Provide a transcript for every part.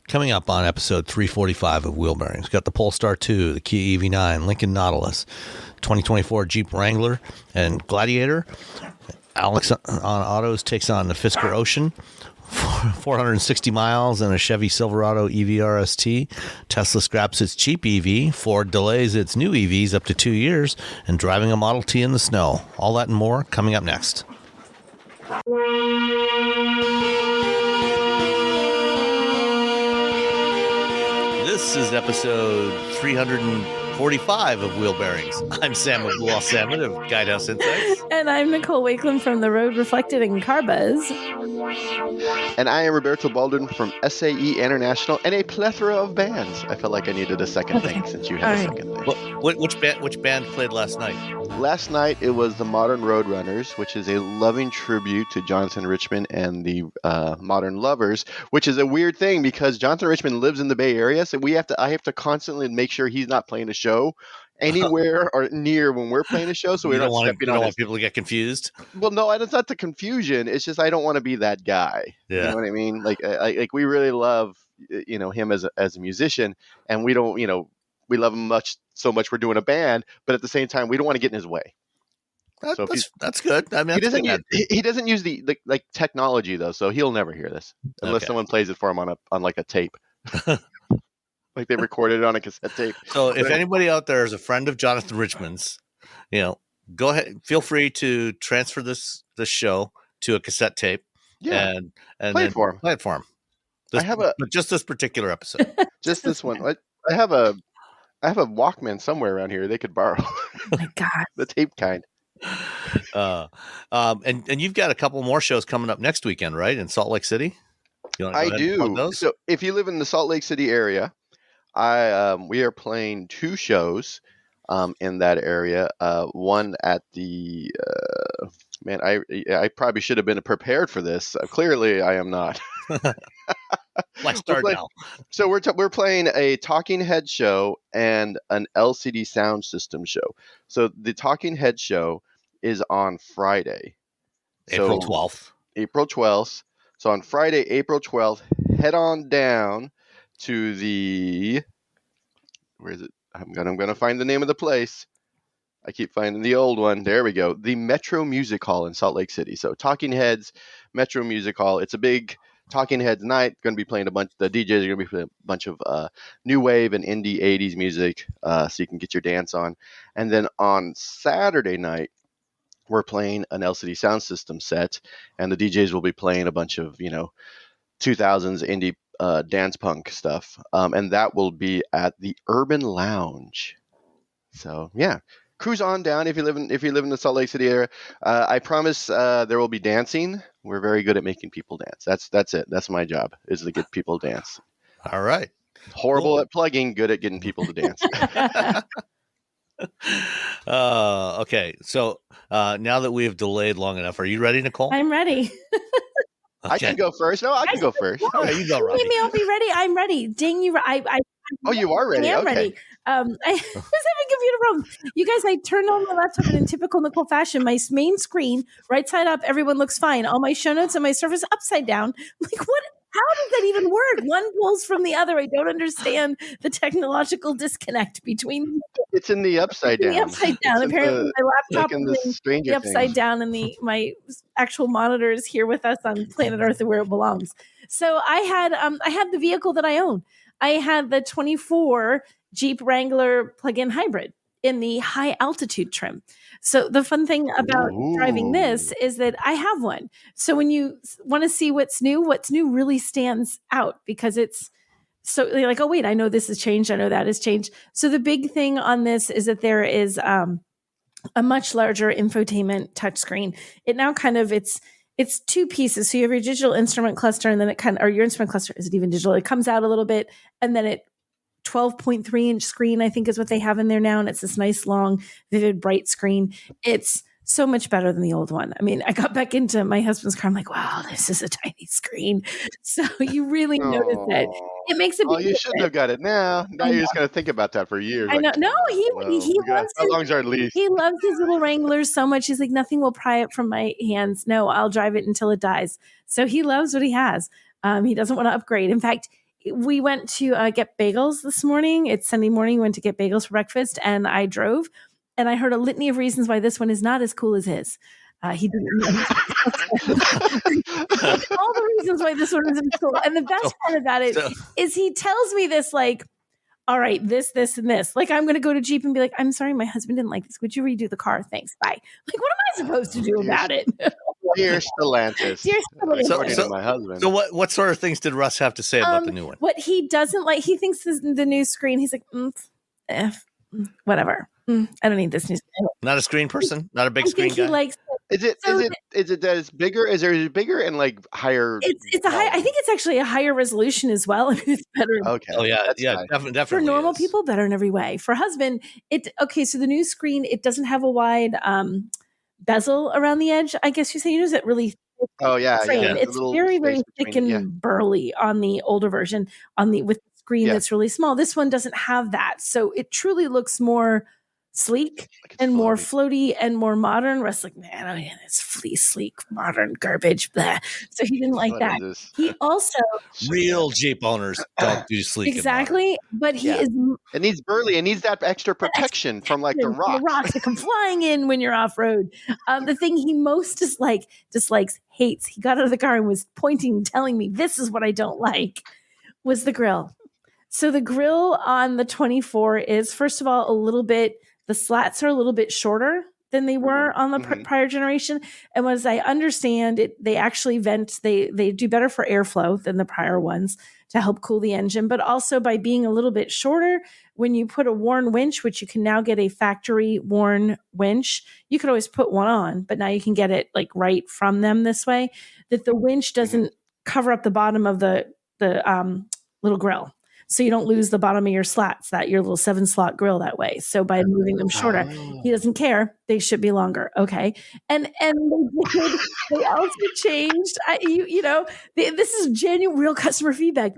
Coming up on episode 345 of Wheel Bearings, got the Polestar 2, the Kia EV9, Lincoln Nautilus, 2024 Jeep Wrangler, and Gladiator. Alex on Autos takes on the Fisker Ocean, 460 miles, and a Chevy Silverado EV RST. Tesla scraps its cheap EV. Ford delays its new EVs up to 2 years, and driving a Model T in the snow. All that and more coming up next. This is episode 345 of Wheel Bearings. I'm Sam of Blue Salmon of Guidehouse Insights. And I'm Nicole Wakeland from The Road Reflected in Carbuzz. And I am Roberto Baldwin from SAE International and a plethora of bands. I felt like I needed a second thing since you had a second thing. Well, which band played last night? Last night it was the Modern Roadrunners, which is a loving tribute to Jonathan Richman and the Modern Lovers, which is a weird thing because Jonathan Richman lives in the Bay Area, so I have to constantly make sure he's not playing a show anywhere or near when we're playing a show, so we don't want people to get confused. Well, no, it's not the confusion. It's just I don't want to be that guy. Yeah. You know what I mean? Like we really love him as a musician, and we don't we love him so much we're doing a band, but at the same time we don't want to get in his way. That's good. I mean, he doesn't use the technology though, so he'll never hear this unless someone plays it for him on like a tape. Like they recorded it on a cassette tape. So if anybody out there is a friend of Jonathan Richman's, go ahead. Feel free to transfer this show to a cassette tape. Yeah, and play it for him. Play it for him. Just this particular episode. Just this one. I have a Walkman somewhere around here they could borrow. Oh my God. The tape kind. And you've got a couple more shows coming up next weekend, right? In Salt Lake City? I do. So if you live in the Salt Lake City area, we are playing two shows in that area. One at the I probably should have been prepared for this. Clearly, I am not. Let's start now. So we're playing a Talking Head show and an LCD sound system show. So the Talking Head show is on Friday, April 12th. April 12th. So on Friday, April 12th, head on down to the, where is it? I'm gonna find the name of the place. I keep finding the old one. There we go. The Metro Music Hall in Salt Lake City. So Talking Heads, Metro Music Hall. It's a big Talking Heads night. Going to be playing the DJs are going to be playing a bunch of new wave and indie 80s music, so you can get your dance on. And then on Saturday night, we're playing an LCD sound system set, and the DJs will be playing a bunch of 2000s indie dance punk stuff, and that will be at the Urban Lounge. So yeah, cruise on down if you live in the Salt Lake City area. I promise there will be dancing. We're very good at making people dance. That's it. That's my job, is to get people to dance. All right. Horrible at plugging, good at getting people to dance. Okay. So now that we have delayed long enough, are you ready, Nicole? I'm ready. Okay. I can go first. No, I can go first. No, you go, Robbie. Maybe I'll be ready. I'm ready. Ding you! You are ready. I am okay. ready. I was having computer problems. You guys, I turned on my laptop and in typical Nicole fashion, my main screen, right side up, everyone looks fine. All my show notes and my Surface upside down. I'm like, what? How does that even work? One pulls from the other. I don't understand the technological disconnect between. It's in the upside down. The upside down. Apparently, my laptop is the upside down, and my actual monitor is here with us on planet Earth, where it belongs. So I had the vehicle that I own. I had the 24 Jeep Wrangler plug-in hybrid in the high altitude trim. So the fun thing about driving this is that I have one. So when you want to see what's new really stands out because it's so you're like, oh wait, I know this has changed. I know that has changed. So the big thing on this is that there is a much larger infotainment touchscreen. It now it's two pieces. So you have your digital instrument cluster and then or your instrument cluster isn't even digital. It comes out a little bit and then 12.3 inch screen, I think is what they have in there now. And it's this nice, long, vivid, bright screen. It's so much better than the old one. I mean, I got back into my husband's car. I'm like, wow, this is a tiny screen. So you really notice it. It makes it. Oh, you shouldn't have got it now. Now you're just going to think about that for years. I know. No, he loves how long's our lease? He loves his little Wranglers so much. He's like, nothing will pry it from my hands. No, I'll drive it until it dies. So he loves what he has. He doesn't want to upgrade. In fact, we went to get bagels this morning. It's Sunday morning. We went to get bagels for breakfast, and I drove, and I heard a litany of reasons why this one is not as cool as his. He didn't know. All the reasons why this one isn't cool. And the best part about it is he tells me this like, all right, this, and this. Like, I'm going to go to Jeep and be like, I'm sorry, my husband didn't like this. Would you redo the car? Thanks. Bye. Like, what am I supposed to do about it? Dear Stellantis. Dear Stellantis. According to my husband. So what sort of things did Russ have to say about the new one? What he doesn't like, he thinks the new screen, he's like, whatever. I don't need this new screen. Not a screen person? Not a big I screen think guy? he likes Is it that it's bigger? Is it bigger and like higher? It's a high. I think it's actually a higher resolution as well. I mean, it's better. Okay. Oh yeah, That's yeah, nice. definitely. For normal people, better in every way. For husband, so the new screen, it doesn't have a wide bezel around the edge. I guess you say, is it really thick Oh yeah, frame? yeah. It's very, very thick and burly on the older version. With the screen that's really small. This one doesn't have that, so it truly looks more sleek and more floaty and more modern. Russ like, man, oh yeah, it's sleek, modern garbage. Blah. So he didn't like that. He also real Jeep owners don't do sleek. Exactly, but he is. It needs burly. It needs that extra protection from like the rocks. The rocks that come flying in when you're off road. The thing he most dislikes, hates. He got out of the car and was pointing, telling me, "This is what I don't like," was the grill. So the grill on the 24 is, first of all, a little bit. The slats are a little bit shorter than they were on the prior generation. And as I understand it, they actually vent, they do better for airflow than the prior ones to help cool the engine. But also by being a little bit shorter, when you put a worn winch, which you can now get a factory worn winch, you could always put one on, but now you can get it like right from them this way, that the winch doesn't cover up the bottom of the little grill. So you don't lose the bottom of your slats, your little 7-slot grill that way. So by moving them shorter, he doesn't care. They should be longer. Okay. And they also changed, this is genuine, real customer feedback.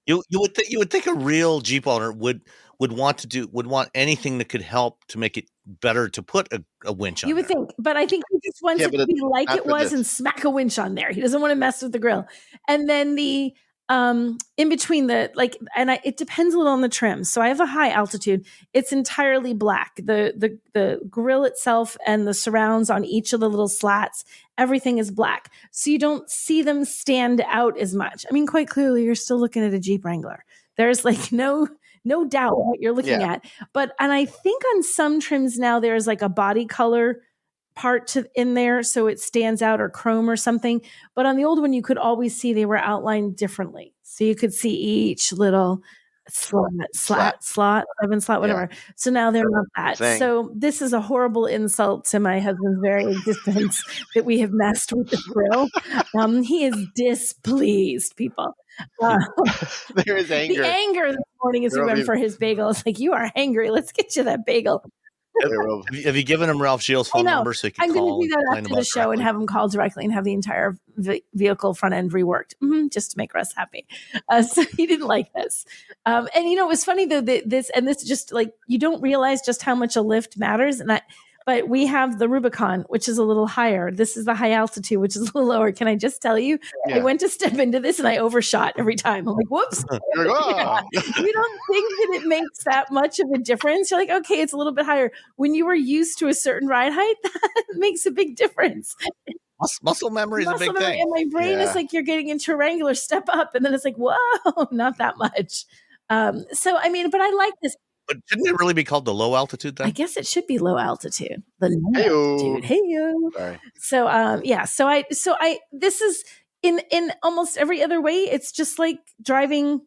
You would think a real Jeep owner would want anything that could help to make it better to put a winch on. You would think, but I think he just wants it to be like it was and smack a winch on there. He doesn't want to mess with the grill. And then the in between it depends a little on the trim. So I have a high altitude. It's entirely black. The grill itself and the surrounds on each of the little slats, everything is black. So you don't see them stand out as much. I mean, quite clearly, you're still looking at a Jeep Wrangler. There's like no doubt what you're looking at. And I think on some trims now, there's like a body color part in there so it stands out, or chrome or something. But on the old one, you could always see they were outlined differently. So you could see each little slot, 7-slot, whatever. Yeah. So now they're not that. Dang. So this is a horrible insult to my husband's very existence that we have messed with the grill. He is displeased, people. There is anger. The anger this morning as we went for his bagel. It's like, you are angry. Let's get you that bagel. Have you given him Ralph Gilles' phone number so he can call? I'm going to do that after the show and have him call directly and have the entire vehicle front end reworked, just to make Russ happy. So he didn't like this. And it was funny though, this just like, you don't realize just how much a lift matters. But we have the Rubicon, which is a little higher. This is the high altitude, which is a little lower. Can I just tell you? Yeah. I went to step into this and I overshot every time. I'm like, whoops. You don't think that it makes that much of a difference. You're like, okay, it's a little bit higher. When you were used to a certain ride height, that makes a big difference. Muscle memory is a big thing. And my brain is like, you're getting into a Wrangler, step up. And then it's like, whoa, not that much. So, I mean, but I like this. But shouldn't it really be called the low altitude then? I guess it should be low altitude. The low altitude. Hey-o. Sorry. So So this is in almost every other way. It's just like driving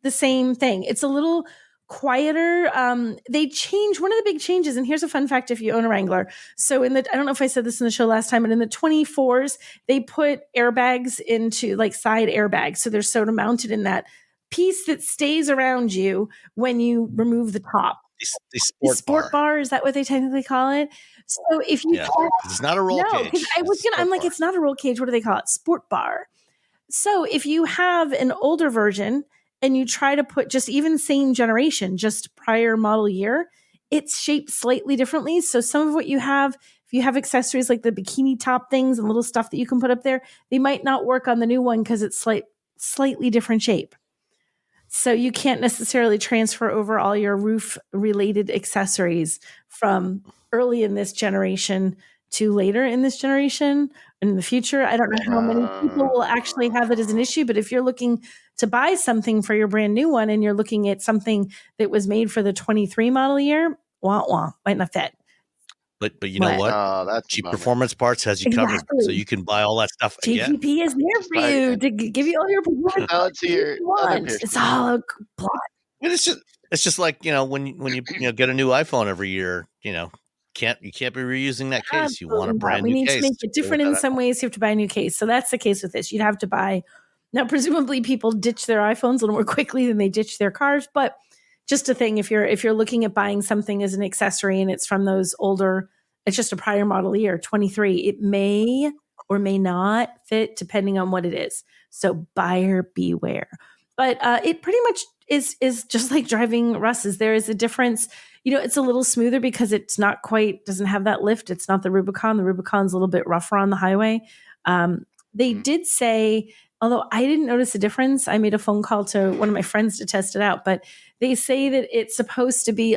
the same thing. It's a little quieter. They change one of the big changes. And here's a fun fact if you own a Wrangler. So I don't know if I said this in the show last time, but in the 24s, they put airbags into like side airbags. So they're sort of mounted in that piece that stays around you when you remove the top. The sport bar, is that what they technically call it? So if you it's not a roll cage. I'm like, it's not a roll cage. What do they call it? Sport bar. So if you have an older version and you try to put just even same generation, just prior model year, it's shaped slightly differently. So some of what you have, if you have accessories like the bikini top things and little stuff that you can put up there, they might not work on the new one because it's slightly different shape. So you can't necessarily transfer over all your roof related accessories from early in this generation to later in this generation and in the future. I don't know how many people will actually have it as an issue, but if you're looking to buy something for your brand new one and you're looking at something that was made for the 23 model year, might not fit. But you know what? Oh, that's Jeep Performance Parts has you covered, so you can buy all that stuff again. JPP is there for you to give you all your performance let's hear you want. It's all a plot. And it's just like, when you get a new iPhone every year, you can't be reusing that case. You want a brand new case. We need to make it different in some ways. You have to buy a new case. So that's the case with this. You'd have to buy. Now, presumably, people ditch their iPhones a little more quickly than they ditch their cars. But just a thing, if you're looking at buying something as an accessory and it's from those older, it's just a prior model year, 23, it may or may not fit depending on what it is. So buyer beware. But it pretty much is just like driving Russ's. There is a difference. It's a little smoother because it's not quite, doesn't have that lift. It's not the Rubicon. The Rubicon's a little bit rougher on the highway. They did say, although I didn't notice a difference, I made a phone call to one of my friends to test it out, but they say that it's supposed to be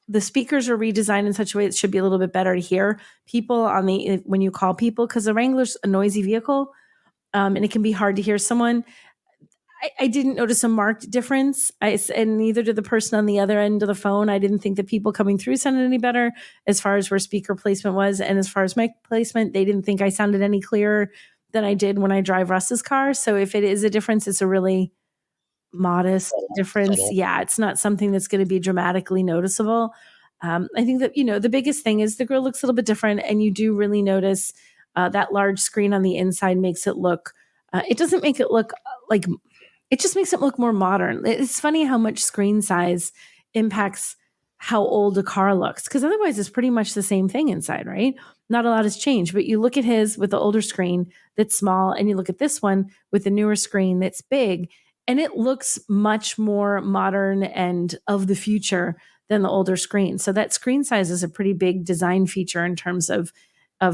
the speakers are redesigned in such a way it should be a little bit better to hear people when you call people, because the Wrangler's a noisy vehicle, and it can be hard to hear someone. I didn't notice a marked difference, and neither did the person on the other end of the phone. I didn't think the people coming through sounded any better as far as where speaker placement was, and as far as mic placement, they didn't think I sounded any clearer than I did when I drive Russ's car. So if it is a difference, it's a really modest difference. Subtle. Yeah, it's not something that's going to be dramatically noticeable. I think that, the biggest thing is the grill looks a little bit different, and you do really notice that large screen on the inside makes it look, it doesn't make it look like, it just makes it look more modern. It's funny how much screen size impacts how old a car looks, because otherwise it's pretty much the same thing inside, right? Not a lot has changed, but you look at his with the older screen that's small, and you look at this one with the newer screen that's big, and it looks much more modern and of the future than the older screen. So that screen size is a pretty big design feature in terms of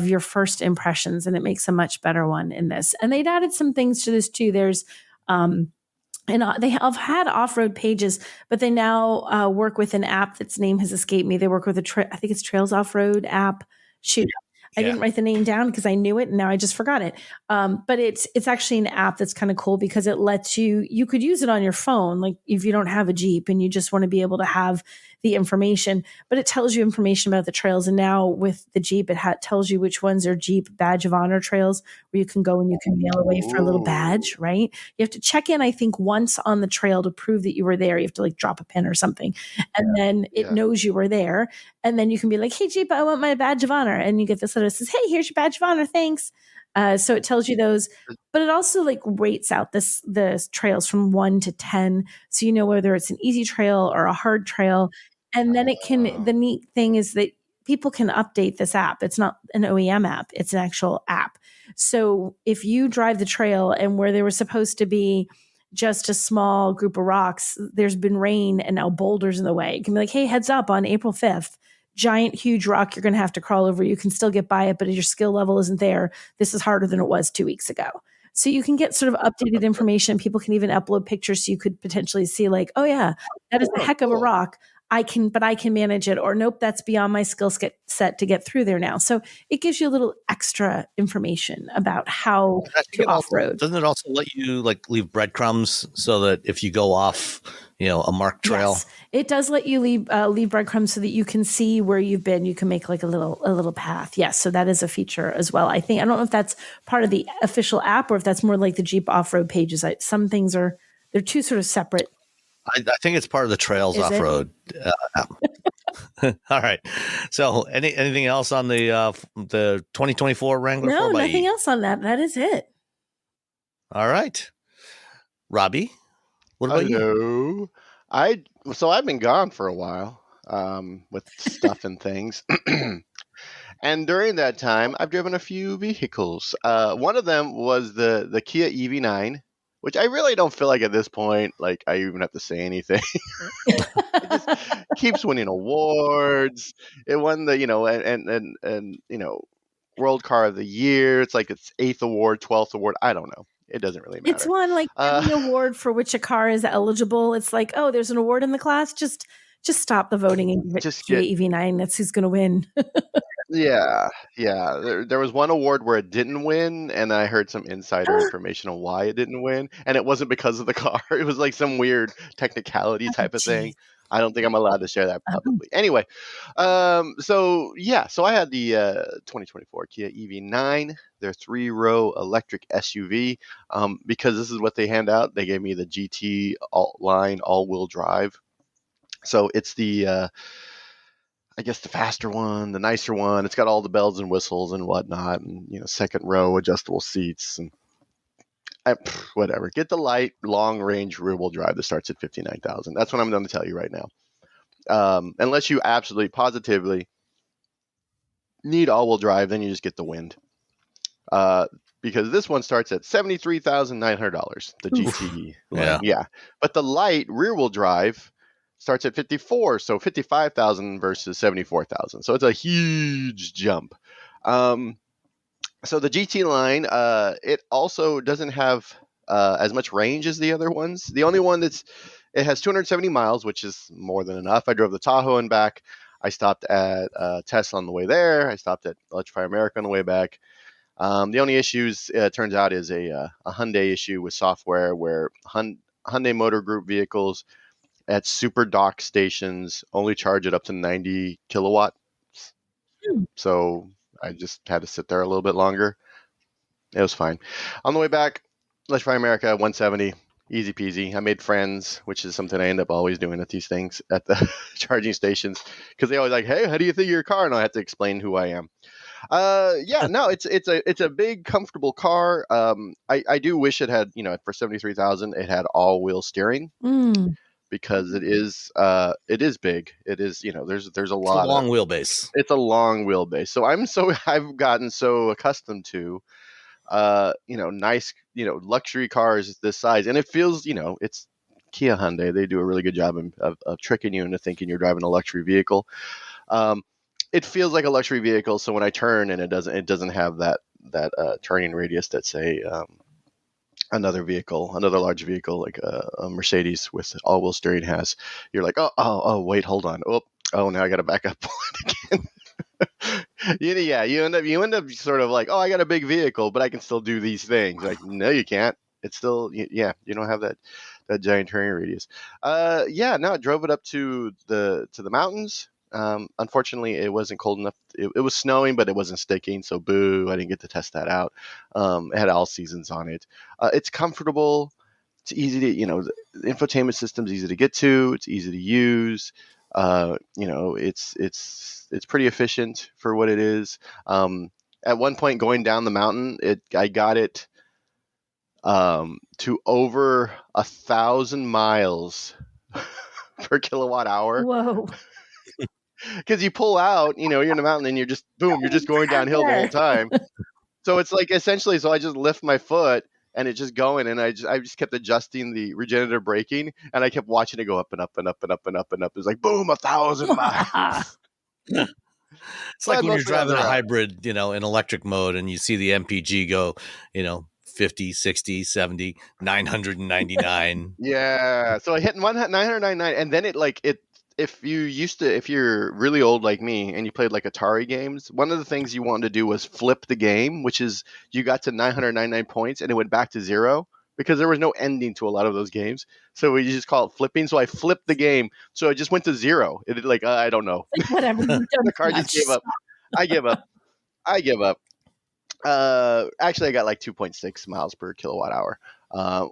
your first impressions, and it makes a much better one in this. And they'd added some things to this too. There's and they have had off-road pages, but they now work with an app that's name has escaped me. They work with I think it's Trails Off-Road app. Shoot, I didn't write the name down because I knew it and now I just forgot it. But it's actually an app that's kind of cool because it lets you could use it on your phone, like if you don't have a Jeep and you just want to be able to have the information, but it tells you information about the trails. And now with the Jeep, it tells you which ones are Jeep Badge of Honor trails where you can go and you can mail away for a little badge, right? You have to check in, I think, once on the trail to prove that you were there. You have to like drop a pin or something. And then it knows you were there. And then you can be like, hey, Jeep, I want my Badge of Honor. And you get this letter that says, hey, here's your Badge of Honor. Thanks. So it tells you those, but it also like rates out the trails from 1 to 10. So you know whether it's an easy trail or a hard trail. And then the neat thing is that people can update this app. It's not an OEM app. It's an actual app. So if you drive the trail and where there was supposed to be just a small group of rocks, there's been rain and now boulders in the way. You can be like, hey, heads up, on April 5th, giant, huge rock you're going to have to crawl over. You can still get by it, but your skill level isn't there. This is harder than it was 2 weeks ago. So you can get sort of updated information. People can even upload pictures so you could potentially see like, oh yeah, that is a heck of a rock. I can manage it, or nope, that's beyond my skill set to get through there now. So it gives you a little extra information about how to off-road. Doesn't it also let you like leave breadcrumbs so that if you go off, a marked trail? Yes, it does let you leave breadcrumbs so that you can see where you've been. You can make like a little path. Yes, so that is a feature as well. I don't know if that's part of the official app or if that's more like the Jeep off-road pages. Some things they're two sort of separate. I think it's part of the Trails Off-Road app. All right. So anything else on the 2024 Wrangler? No, nothing else on that. That is it. All right. Robbie, what about you? I've been gone for a while with stuff and things. And during that time, I've driven a few vehicles. One of them was the Kia EV9, which I really don't feel like at this point, like I even have to say anything. It just keeps winning awards. It won the, and World Car of the Year. It's like its 8th award, 12th award. I don't know. It doesn't really It's matter. one like every award for which a car is eligible. It's like, oh, there's an award in the class. Just stop the voting and give it Just Kia get EV9. That's who's going to win. Yeah, yeah. There was one award where it didn't win, and I heard some insider information on why it didn't win, and it wasn't because of the car. It was like some weird technicality type of thing. Geez. I don't think I'm allowed to share that publicly. Anyway, so I had the 2024 Kia EV9, their 3-row electric SUV. Because this is what they hand out. They gave me the GT line all-wheel drive. So it's the I guess the faster one, the nicer one. It's got all the bells and whistles and whatnot, and second row adjustable seats and whatever. Get the light, long range rear wheel drive that starts at 59,000. That's what I'm going to tell you right now. Unless you absolutely positively need all wheel drive, then you just get the wind. Because this one starts at $73,900. The GT line, yeah. But the light rear wheel drive starts at 54, so 55,000 versus 74,000. So it's a huge jump. So the GT line, it also doesn't have as much range as the other ones. The only one it has 270 miles, which is more than enough. I drove the Tahoe and back. I stopped at Tesla on the way there. I stopped at Electrify America on the way back. The only issues, it turns out, is a Hyundai issue with software where Hyundai Motor Group vehicles at super dock stations only charge it up to 90 kilowatts. So I just had to sit there a little bit longer. It was fine. On the way back, Let's Try America 170, easy peasy. I made friends, which is something I end up always doing at these things at the charging stations, because they always like, hey, how do you think of your car? And I have to explain who I am. It's a big, comfortable car. I do wish it had, for 73,000, it had all-wheel steering. Because it is big. It is, there's a lot. It's a long wheelbase. It's a long wheelbase. So I've gotten so accustomed to, nice, luxury cars this size, and it feels, it's Kia Hyundai. They do a really good job of tricking you into thinking you're driving a luxury vehicle. It feels like a luxury vehicle. So when I turn and it doesn't have that turning radius that say, another large vehicle like a Mercedes with all-wheel steering has, you're like, oh, wait, hold on. Oh, now I got to back up again. You end up sort of like, oh, I got a big vehicle, but I can still do these things. Like, no, you can't. It's still, you don't have that giant turning radius. I drove it up to the mountains. Unfortunately, it wasn't cold enough. It was snowing, but it wasn't sticking. So boo, I didn't get to test that out. It had all seasons on it. It's comfortable. It's easy to, the infotainment system's easy to get to. It's easy to use. It's pretty efficient for what it is. At one point going down the mountain, I got it to over 1,000 miles per kilowatt hour. Whoa. Because you pull out, you're in the mountain and you're just going downhill the whole time. So it's like essentially, so I just lift my foot and it's just going, and I just kept adjusting the regenerative braking, and I kept watching it go up and up and up and up and up and up. It's like boom, 1,000 miles. It's like when you're driving a hybrid, in electric mode, and you see the MPG go, 50, 60, 70, 999. Yeah. So I hit 999, and then if you're really old like me and you played like Atari games, one of the things you wanted to do was flip the game, which is you got to 999 points and it went back to 0 because there was no ending to a lot of those games. So we just call it flipping. So I flipped the game. So it just went to 0. It I don't know. Like, whatever. The car just gave up. I give up. Actually, I got like 2.6 miles per kilowatt hour.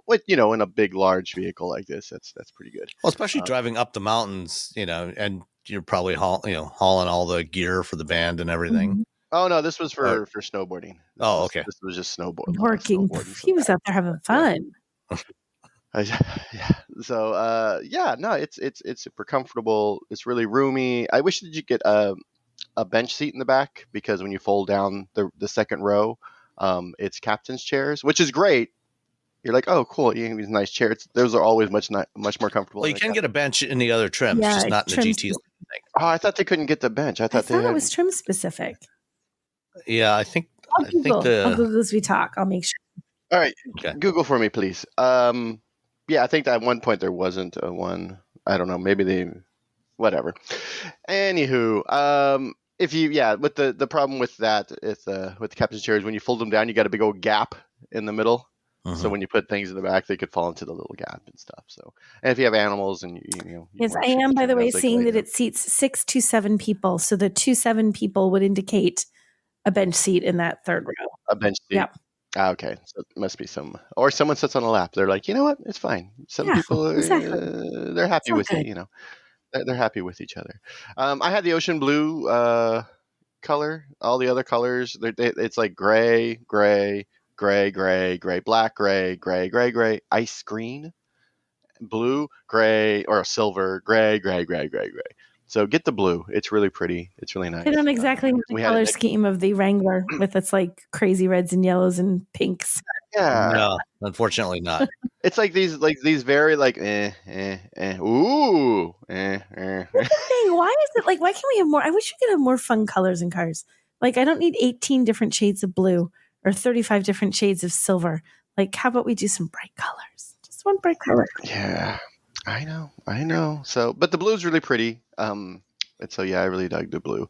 With in a big, large vehicle like this, that's pretty good. Well, especially driving up the mountains, and you're probably hauling all the gear for the band and everything. Mm-hmm. Oh no, this was for snowboarding. Okay. This was just snowboarding. Working. He was out there having fun. So it's super comfortable. It's really roomy. I wish that you get a bench seat in the back, because when you fold down the second row, it's captain's chairs, which is great. You're like, oh, cool. You have these nice chairs. Those are always much more comfortable. Well, you can get a bench in the other trims, just not in the GT. Oh, I thought they couldn't get the bench. I thought it was trim specific. Yeah, I think I'll Google as we talk. I'll make sure. All right, Okay. Google for me, please. Yeah, I think that at one point there wasn't a one. I don't know. Maybe they, whatever. Anywho, if you, yeah, with the problem with that is with the captain's chairs, when you fold them down, you got a big old gap in the middle. So Mhm. when you put things in the back, they could fall into the little gap and stuff. So, and if you have animals and you Yes, want I shit am, to by turn the around way, so they can seeing lay that down. it seats 6 to 7 people. So the 2 7 people would indicate a bench seat in that third row. A bench seat. Yep. Ah, okay, so it must be some, or someone sits on a lap. They're like, you know what, it's fine. Some Yeah, people, exactly. they're happy all with good. it. They're happy with each other. I had the ocean blue color. All the other colors, it's like gray, gray, gray, gray, gray, black, gray, gray, gray, gray, ice green, blue, gray, or silver, gray, gray, gray, gray, gray. So get the blue. It's really pretty. It's really nice. They don't exactly have the we had it color next. scheme of the Wrangler with its like crazy reds and yellows and pinks. Yeah, No, unfortunately not. it's like these very like ooh That's the thing. Why is it like, why can't we have more? I wish we could have more fun colors in cars. Like, I don't need 18 different shades of blue or 35 different shades of silver. Like, how about we do some bright colors? Just one bright color. Yeah, I know. So, but the blue's really pretty. And so yeah, I really dug the blue.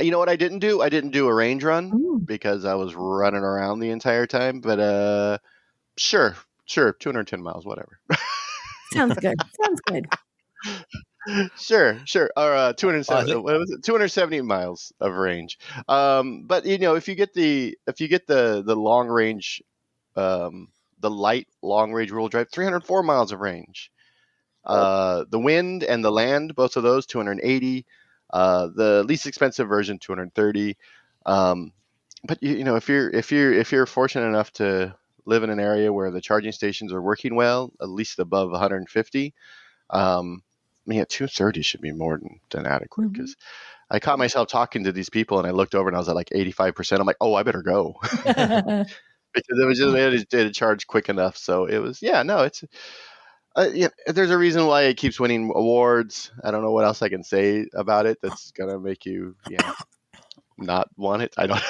You know what I didn't do? I didn't do a range run because I was running around the entire time. But sure, 210 miles, whatever. Sounds good. Sounds good. Sure. Or I 270. think- What was it? 270 miles of range. But if you get the long range, the light long range rear wheel drive, 304 miles of range. The wind and the land, both of those, 280. The least expensive version, 230. But if you're fortunate enough to live in an area where the charging stations are working well, at least above 150. I mean, at 230 should be more than adequate because I caught myself talking to these people and I looked over and I was at like 85%. I'm like, oh, I better go because it was just they had charged quick enough. So it was, it's there's a reason why it keeps winning awards. I don't know what else I can say about it that's gonna make you not want it. I don't.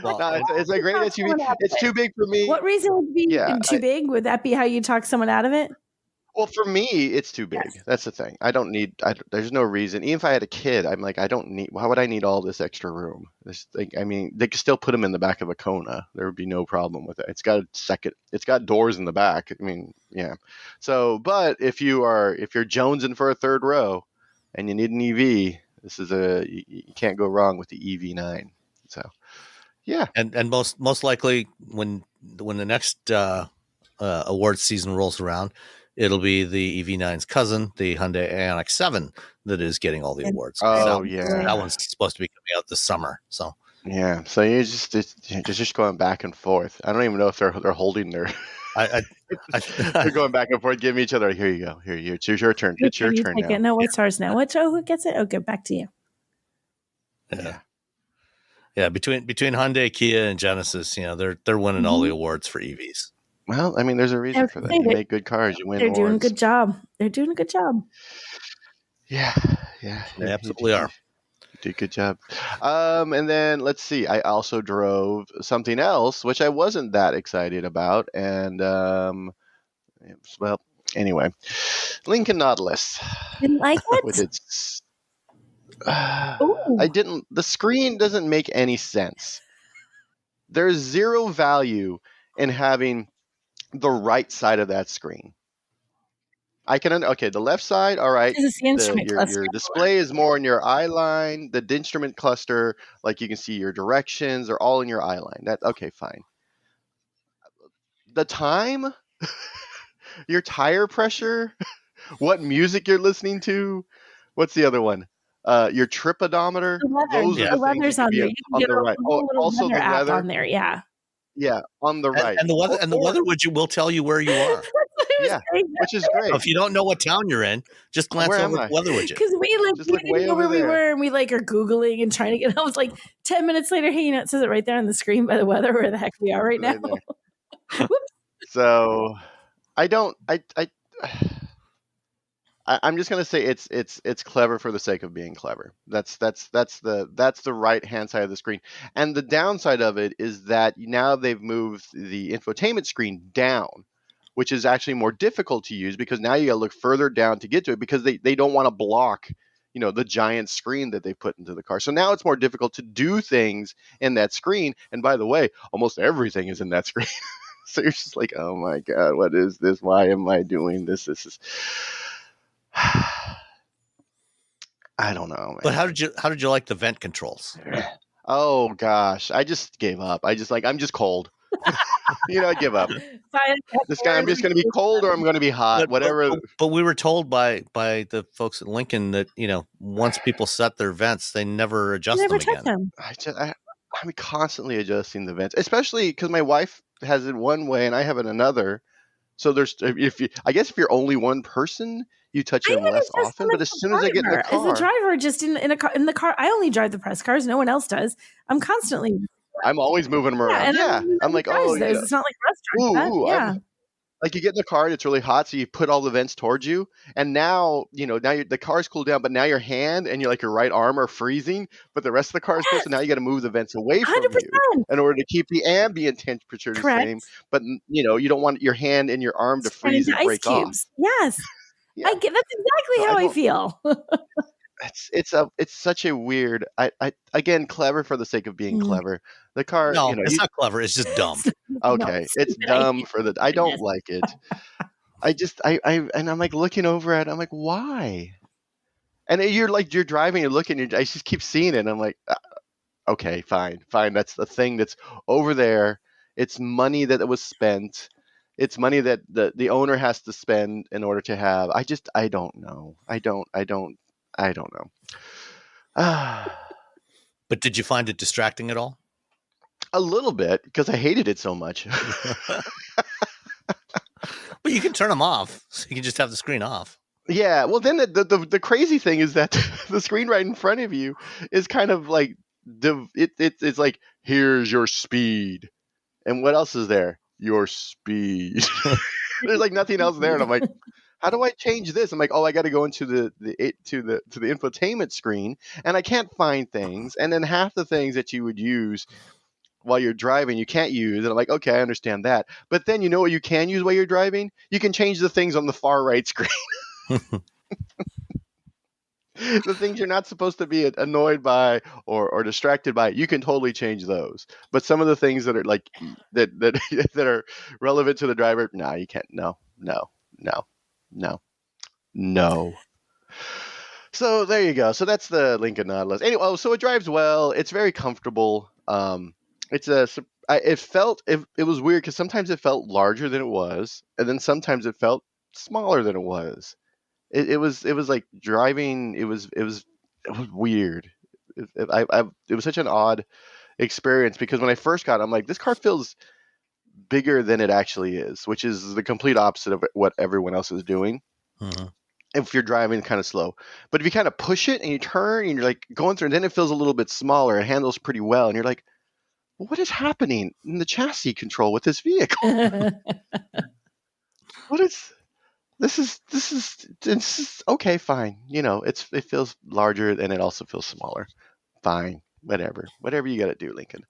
Well, No, it's a great SUV. It's too big for me. What reason would be too big? Would that be how you talk someone out of it? Well, for me, it's too big. Yes. That's the thing. I don't need. There's no reason. Even if I had a kid, I'm like, I don't need. Why would I need all this extra room? This thing. I mean, they could still put them in the back of a Kona. There would be no problem with it. It's got a second. It's got doors in the back. I mean, yeah. So, but if you're jonesing for a third row, and you need an EV, this is you can't go wrong with the EV9. So, yeah. and most likely when the next awards season rolls around, it'll be the EV9's cousin, the Hyundai Ioniq 7, that is getting all the awards. Oh, that one's supposed to be coming out this summer. So yeah, so you're just going back and forth. I don't even know if they're holding their. They're going back and forth, giving each other. Here you go. Here, it's your turn. It's your turn now. No, what's ours now? Who gets it? Okay, back to you. Yeah. Between Hyundai, Kia, and Genesis, they're winning all the awards for EVs. Well, I mean, there's a reason for that. You make good cars, you win awards. They're doing a good job. They're doing a good job. Yeah. They absolutely are. Do a good job. And then let's see. I also drove something else, which I wasn't that excited about. And well, anyway, Lincoln Nautilus. Didn't like it. With its, I didn't. The screen doesn't make any sense. There's zero value in having the right side of that screen. I can the left side, all right. It's the instrument cluster. Your display is more in your eye line. The instrument cluster, like you can see your directions, are all in your eye line. That okay, fine. The time, your tire pressure, what music you're listening to, what's the other one? Your trip odometer. Those are the things that can be on the right. Oh, also the weather on there, yeah. Yeah, on the right. And the weather will tell you where you are. Yeah, which is great. So if you don't know what town you're in, just glance over the weather widget. Because we didn't know where we were, and we are Googling and trying to get. I was like, 10 minutes later, hey, it says it right there on the screen by the weather where the heck we are right now. So I don't. I'm just gonna say it's clever for the sake of being clever. That's the right hand side of the screen, and the downside of it is that now they've moved the infotainment screen down, which is actually more difficult to use because now you got to look further down to get to it because they don't want to block the giant screen that they put into the car. So now it's more difficult to do things in that screen. And by the way, almost everything is in that screen. So you're just like, oh my god, what is this? Why am I doing this? This is I don't know, man. But how did you like the vent controls? Oh gosh, I just gave up. I'm just cold. I give up. This guy, I'm just going to be cold or I'm going to be hot, whatever. But we were told by the folks at Lincoln that once people set their vents, they never adjust them again. I'm constantly adjusting the vents, especially because my wife has it one way and I have it another. So I guess if you're only one person, you touch them less often. But as soon as I get in the car, as a driver, just in the car, I only drive the press cars. No one else does. I'm always moving them around. Yeah, I'm like, oh, it's not like restaurants. Yeah. Like you get in the car and it's really hot, so you put all the vents towards you, and now the car's cooled down, but now your hand and your right arm are freezing, but the rest of the car is cool, so now you got to move the vents away from 100%. you in order to keep the ambient temperature the same. But you don't want your hand and your arm to freeze and break off. Yes, yeah. That's exactly how I feel. It's such a weird. Again, clever for the sake of being clever. The car, no, it's not clever. It's just dumb. Okay, it's dumb for the. I don't like it. I'm like looking over at it. I'm like, why? And you're driving, you're looking, I just keep seeing it. And I'm like, okay, fine. That's the thing that's over there. It's money that was spent. It's money that the owner has to spend in order to have. I don't know. I don't know. But did you find it distracting at all? A little bit, because I hated it so much. But you can turn them off, so you can just have the screen off. Yeah, well, then the crazy thing is that the screen right in front of you is kind of like it's like, here's your speed, and what else is there? Your speed. There's like nothing else there, and I'm like, how do I change this? I'm like, oh, I got to go into the infotainment screen, and I can't find things, and then half the things that you would use while you're driving, you can't use. And I'm like, okay, I understand that. But then you know what you can use while you're driving? You can change the things on the far right screen. The things you're not supposed to be annoyed by or distracted by, you can totally change those. But some of the things that are like that are relevant to the driver, no, you can't. No. So there you go. So that's the Lincoln Nautilus. Anyway, so it drives well. It's very comfortable. It was weird because sometimes it felt larger than it was, and then sometimes it felt smaller than it was. It was like driving. It was weird. It was such an odd experience because when I first got it, I'm like, this car feels bigger than it actually is, which is the complete opposite of what everyone else is doing. Mm-hmm. If you're driving kind of slow, but if you kind of push it and you turn and you're like going through, and then it feels a little bit smaller. It handles pretty well, and you're like, what is happening in the chassis control with this vehicle? This is okay, fine. It feels larger and it also feels smaller. Fine, whatever you got to do, Lincoln.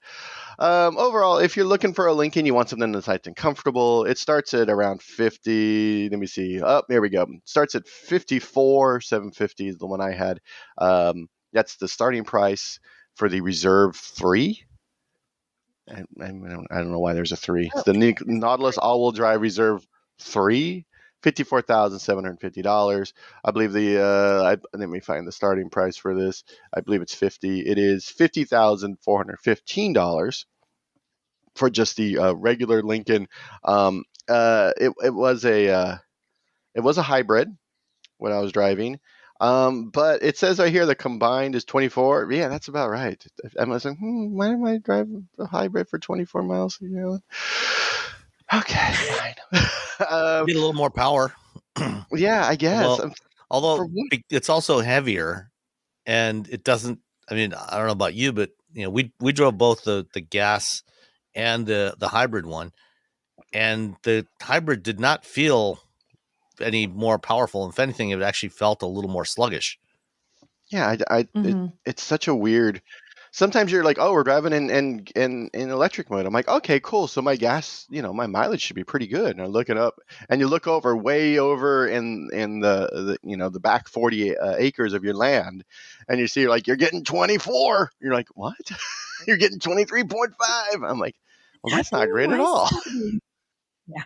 Overall, if you're looking for a Lincoln, you want something that's nice and comfortable. It starts at around 50. Let me see. Oh, there we go. It starts at 54,750 is the one I had. That's the starting price for the Reserve 3. I don't know why there's a 3. It's the Nautilus all-wheel drive Reserve 3, $54,750. I believe let me find the starting price for this. I believe it's 50. It is $50,415 for just the regular Lincoln. It was a hybrid when I was driving. But it says right here the combined is 24. Yeah, that's about right. I was like, why am I driving a hybrid for 24 miles a gallon? Okay, fine. Get a little more power. Yeah, I guess. Although it's also heavier, and it doesn't. I mean, I don't know about you, but we drove both the gas and the hybrid one, and the hybrid did not feel any more powerful. If anything, it actually felt a little more sluggish. Yeah, Mhm. it's such a weird. Sometimes you're like, oh, we're driving in electric mode. I'm like, okay, cool. So my gas, my mileage should be pretty good. And I look it up, and you look way over in the back 40 acres of your land, and you see like you're getting 24. You're like, what? You're getting 23.5. I'm like, well, that's not great at Why is all. this happening? Yeah.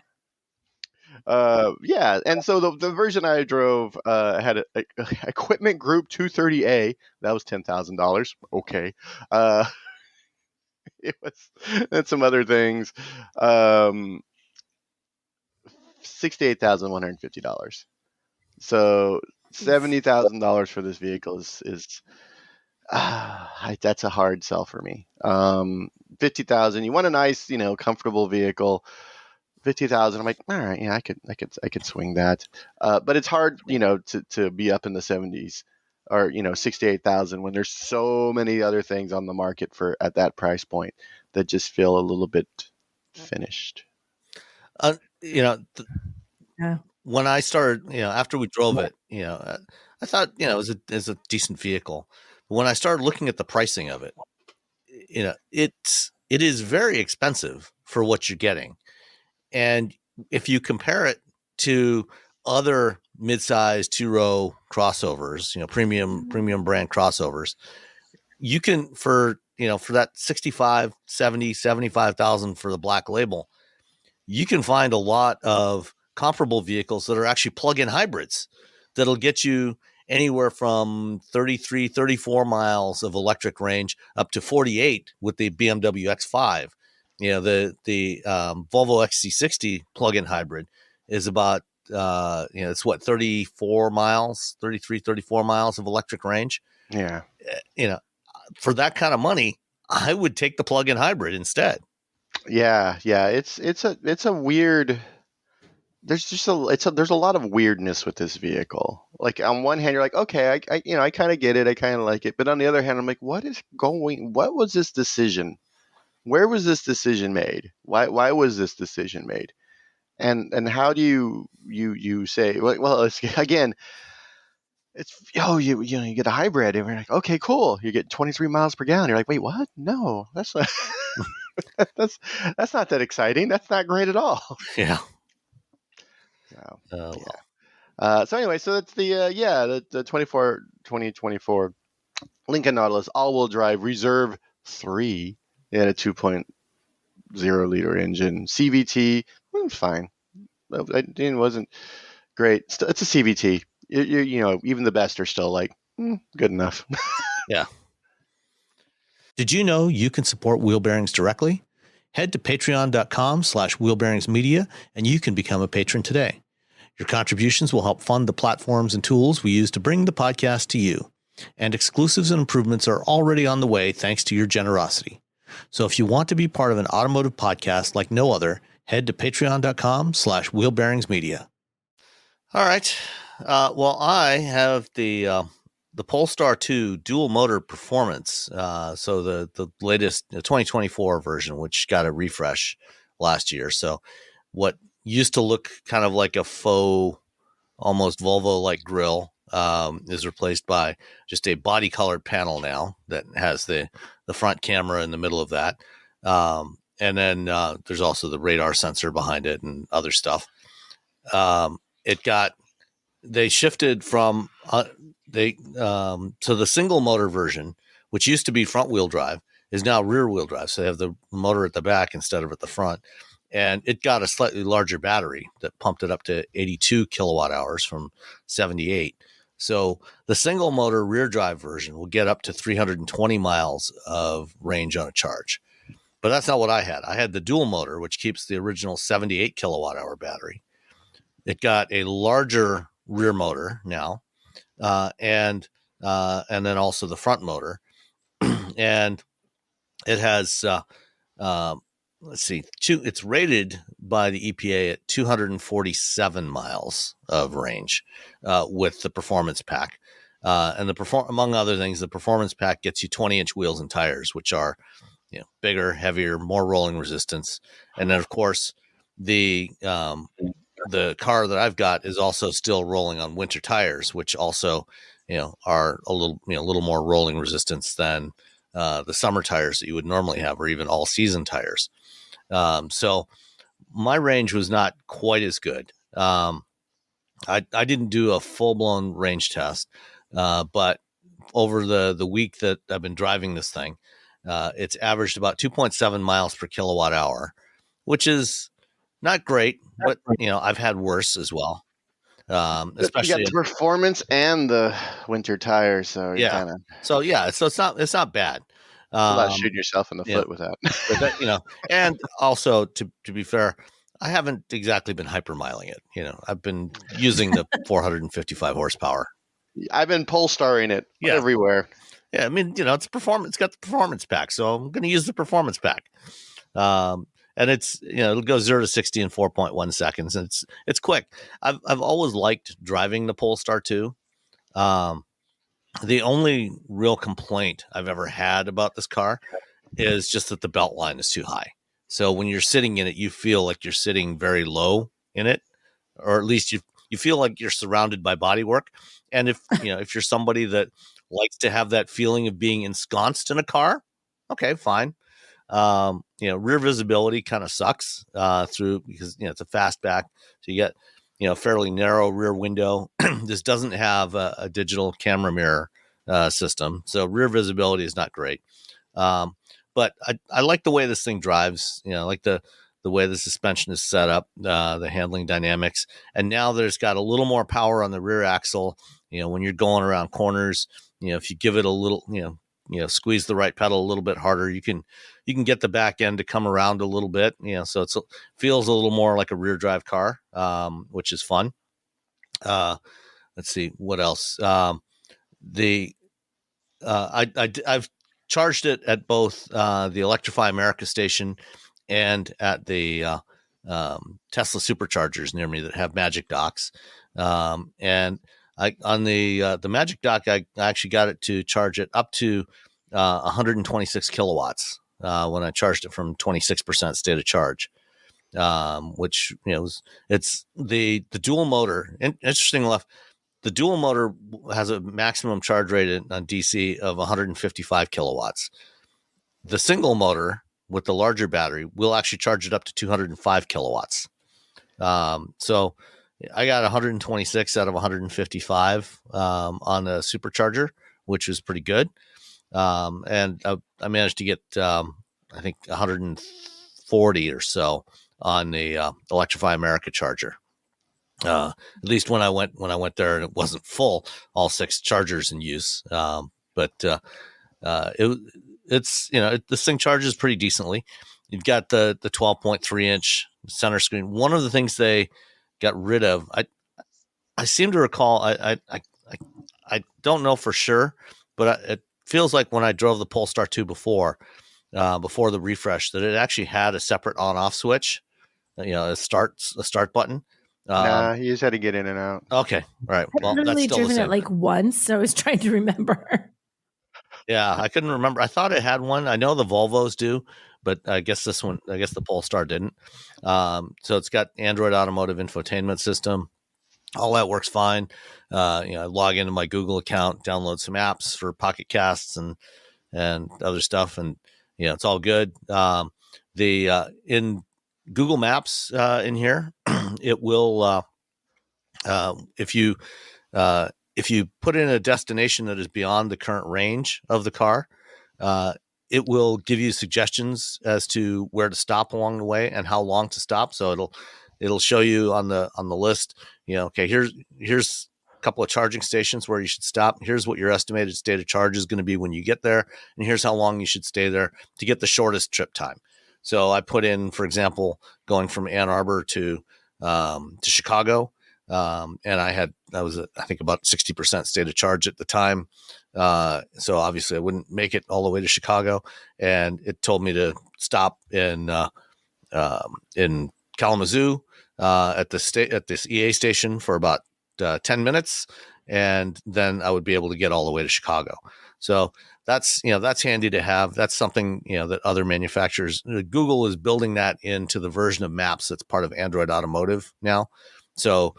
Yeah, and so the version I drove had a equipment group 230A. That was $10,000. Okay. Uh, it was, and some other things. $68,150. So $70,000 for this vehicle is that's a hard sell for me. 50,000. You want a nice, comfortable vehicle. 50,000. I'm like, all right, yeah, I could swing that. But it's hard, to be up in the 70s or 68,000 when there's so many other things on the market for at that price point that just feel a little bit finished. Yeah. When I started, after we drove it, I thought, it was a decent vehicle. But when I started looking at the pricing of it, it is very expensive for what you're getting. And if you compare it to other mid-size two-row crossovers, premium brand crossovers, you can for that 65, 70, 75,000 for the black label, you can find a lot of comparable vehicles that are actually plug-in hybrids that'll get you anywhere from 33, 34 miles of electric range up to 48 with the BMW X5. The Volvo XC60 plug-in hybrid is about, it's 34 miles, 33, 34 miles of electric range. Yeah. For that kind of money, I would take the plug-in hybrid instead. Yeah. It's a weird. There's a lot of weirdness with this vehicle. Like on one hand, you're like, okay, I kind of get it, I kind of like it, but on the other hand, I'm like, what was this decision? Where was this decision made? Why was this decision made? And how do you say, well, it's, again, it's you get a hybrid and you're like, okay, cool, you get 23 miles per gallon. You're like, wait, what? No, that's not that's not that exciting. That's not great at all. Yeah. So, Well. so anyway, so it's the 2024 Lincoln Nautilus all-wheel drive Reserve 3. It had a 2.0 liter engine, CVT. It was fine. It wasn't great. It's a CVT. Even the best are still like good enough. Yeah. Did you know you can support Wheel Bearings directly? Head to patreon.com/wheelbearingsmedia and you can become a patron today. Your contributions will help fund the platforms and tools we use to bring the podcast to you. And exclusives and improvements are already on the way thanks to your generosity. So if you want to be part of an automotive podcast like no other, head to patreon.com/wheelbearingsmedia. All right. Well, I have the Polestar 2 dual motor performance. So the latest 2024 version, which got a refresh last year. So what used to look kind of like a faux, almost Volvo-like grille, is replaced by just a body colored panel now that has the front camera in the middle of that. And then there's also the radar sensor behind it and other stuff. They shifted from to the single motor version, which used to be front wheel drive, is now rear wheel drive. So they have the motor at the back instead of at the front. And it got a slightly larger battery that pumped it up to 82 kilowatt hours from 78. So the single motor rear drive version will get up to 320 miles of range on a charge. But that's not what I had. I had the dual motor, which keeps the original 78 kilowatt hour battery. It got a larger rear motor now, and then also the front motor. And it has, it's rated by the EPA at 247 miles of range with the performance pack. And among other things, the performance pack gets you 20-inch wheels and tires, which are bigger, heavier, more rolling resistance. And then, of course, the the car that I've got is also still rolling on winter tires, which also, are a little more rolling resistance than the summer tires that you would normally have, or even all season tires. So my range was not quite as good. I didn't do a full blown range test, but over the week that I've been driving this thing, it's averaged about 2.7 miles per kilowatt hour, which is not great, but I've had worse as well. Especially you got the performance and the winter tires, so you kind of so it's not bad. it's a lot of shooting yourself in the foot with that. But that, and also to be fair, I haven't exactly been hypermiling it. I've been using the 455 horsepower. I've been Polestaring it everywhere. Yeah, I mean, it's performance. It's got the performance pack, so I'm going to use the performance pack. And it's it'll go 0 to 60 in 4.1 seconds, and it's quick. I've always liked driving the Polestar 2. The only real complaint I've ever had about this car is just that the belt line is too high. So when you're sitting in it, you feel like you're sitting very low in it, or at least you feel like you're surrounded by bodywork. And if if you're somebody that likes to have that feeling of being ensconced in a car, okay, fine. Rear visibility kind of sucks through because it's a fastback, so you get fairly narrow rear window. This doesn't have a digital camera mirror system, so rear visibility is not great. But I like the way this thing drives. I like the way the suspension is set up, the handling dynamics, and now there's got a little more power on the rear axle. When you're going around corners, if you give it a little, squeeze the right pedal a little bit harder, you can get the back end to come around a little bit. So it feels a little more like a rear drive car, which is fun. Let's see what else. I've charged it at both the Electrify America station and at the Tesla superchargers near me that have Magic docks. And on the Magic dock, I actually got it to charge it up to 126 kilowatts when I charged it from 26% state of charge, which it's the dual motor. Interesting enough, the dual motor has a maximum charge rate on DC of 155 kilowatts. The single motor with the larger battery will actually charge it up to 205 kilowatts. So I got 126 out of 155 on a supercharger, which is pretty good. And I managed to get, I think 140 or so on the Electrify America charger. At least when I went there and it wasn't full, all 6 chargers in use. But it's this thing charges pretty decently. You've got the 12.3 inch center screen. One of the things they got rid of, I seem to recall, I don't know for sure, but it feels like when I drove the Polestar 2 before the refresh, that it actually had a separate on-off switch, a start button. Nah, you just had to get in and out. Okay, right. Well, I've only that's still driven it like once, so I was trying to remember. Yeah, I couldn't remember. I thought it had one. I know the Volvos do, but I guess the Polestar didn't. So it's got Android Automotive Infotainment System. All that works fine. I log into my Google account, download some apps for Pocket Casts and other stuff, and it's all good. In Google Maps in here, it will if you put in a destination that is beyond the current range of the car, it will give you suggestions as to where to stop along the way and how long to stop. So it'll show you on the list, okay, here's a couple of charging stations where you should stop. Here's what your estimated state of charge is going to be when you get there. And here's how long you should stay there to get the shortest trip time. So I put in, for example, going from Ann Arbor to Chicago. And I was I think about 60% state of charge at the time. So obviously I wouldn't make it all the way to Chicago, and it told me to stop in Kalamazoo, at this EA station for about 10 minutes. And then I would be able to get all the way to Chicago. So that's handy to have. That's something, that other manufacturers, Google is building that into the version of Maps that's part of Android Automotive now. So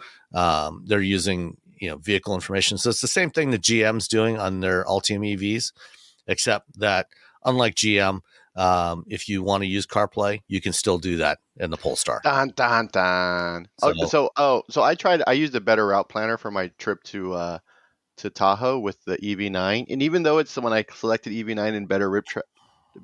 they're using vehicle information. So it's the same thing that GM's doing on their Ultium EVs, except that unlike GM, if you want to use CarPlay, you can still do that in the Polestar. Dun, dun, dun. So- So I used a better route planner for my trip to Tahoe with the EV9, and even though it's when I selected EV9 in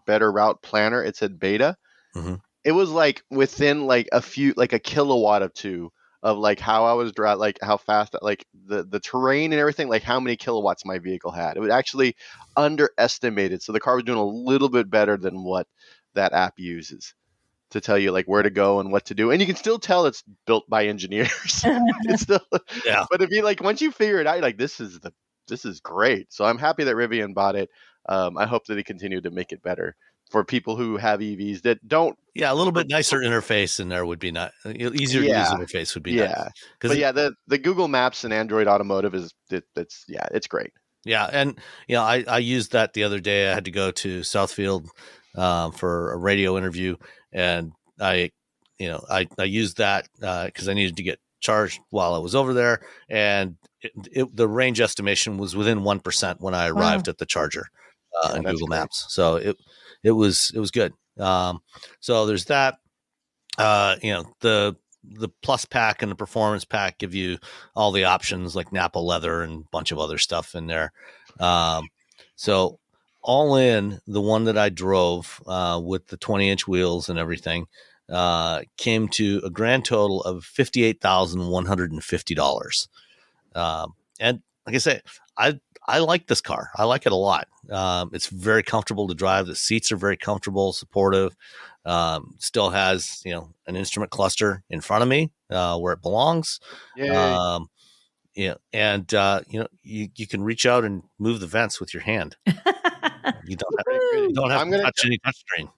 better route planner, it said beta. Mm-hmm. It was like within like a kilowatt of two of like how I was driving, like how fast, like the terrain and everything, like how many kilowatts my vehicle had. It was actually underestimated, so the car was doing a little bit better than what that app uses to tell you like where to go and what to do. And you can still tell it's built by engineers. It's still, Yeah. But if you like once you figure it out, you're like this is great. So I'm happy that Rivian bought it. I hope that they continue to make it better for people who have EVs that don't. Yeah, a little bit nicer interface in there would be nice. Easier to use interface would be nice. But the Google Maps and Android Automotive it's great. Yeah, and I used that the other day. I had to go to Southfield for a radio interview, and I used that because I needed to get charged while I was over there, and the range estimation was within 1% when I arrived at the charger in Google Maps. So it was good. So there's that. The Plus pack and the Performance pack give you all the options like Napa leather and a bunch of other stuff in there. So all in, the one that I drove with the 20-inch wheels and everything came to a grand total of $58,150. And like I say, I like this car. I like it a lot. It's very comfortable to drive. The seats are very comfortable, supportive. Still has, an instrument cluster in front of me where it belongs. Yay. You can reach out and move the vents with your hand. You don't have to touch any touchscreen.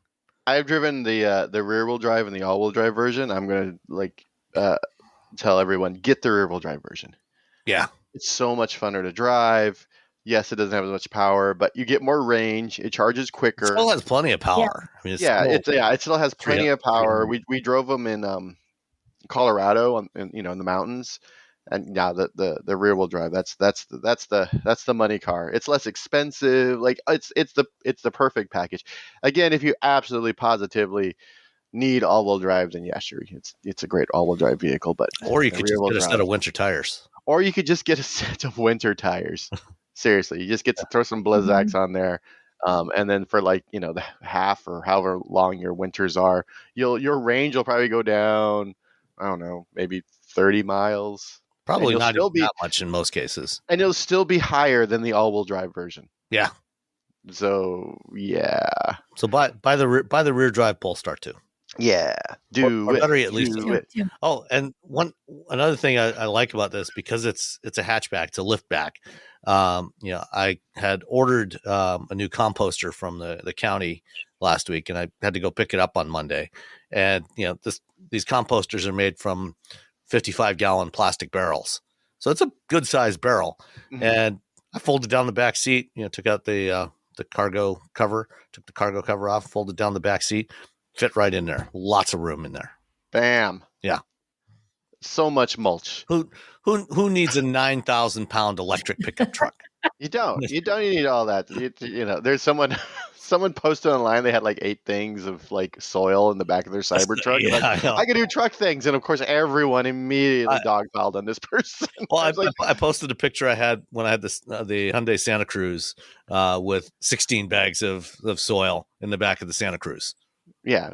I've driven the rear wheel drive and the all wheel drive version. I'm gonna tell everyone, get the rear wheel drive version. Yeah, it's so much funner to drive. Yes, it doesn't have as much power, but you get more range. It charges quicker. It still has plenty of power. Yeah. It still has plenty of power. We drove them in Colorado, in the mountains, and now the rear wheel drive. That's the money car. It's less expensive. Like it's the perfect package. Again, if you absolutely positively need all wheel drive, then yeah, sure, it's a great all wheel drive vehicle. But or you could just get a set of winter tires. Or you could just get a set of winter tires. Seriously, you just get to throw some Blizzaks on there, and then for the half or however long your winters are, your range will probably go down. I don't know, maybe 30 miles. Probably not even that much in most cases, and it'll still be higher than the all-wheel drive version. Yeah. So yeah. So buy the rear drive Polestar 2. Yeah, or better at least do it. Oh, and another thing I like about this, because it's a hatchback, it's a liftback. I had ordered a new composter from the county last week, and I had to go pick it up on Monday. And these composters are made from 55-gallon plastic barrels, so it's a good sized barrel. Mm-hmm. And I folded down the back seat. Took out the cargo cover, took the cargo cover off, folded down the back seat. Fit right in there. Lots of room in there. Bam. Yeah. So much mulch. Who needs a 9,000-pound electric pickup truck? You don't need all that. There's someone posted online. They had like 8 things of like soil in the back of their Cybertruck. Yeah, I can do truck things, and of course, everyone immediately dogpiled on this person. Well, I posted a picture I had when I had the Hyundai Santa Cruz with 16 bags of soil in the back of the Santa Cruz. Yeah,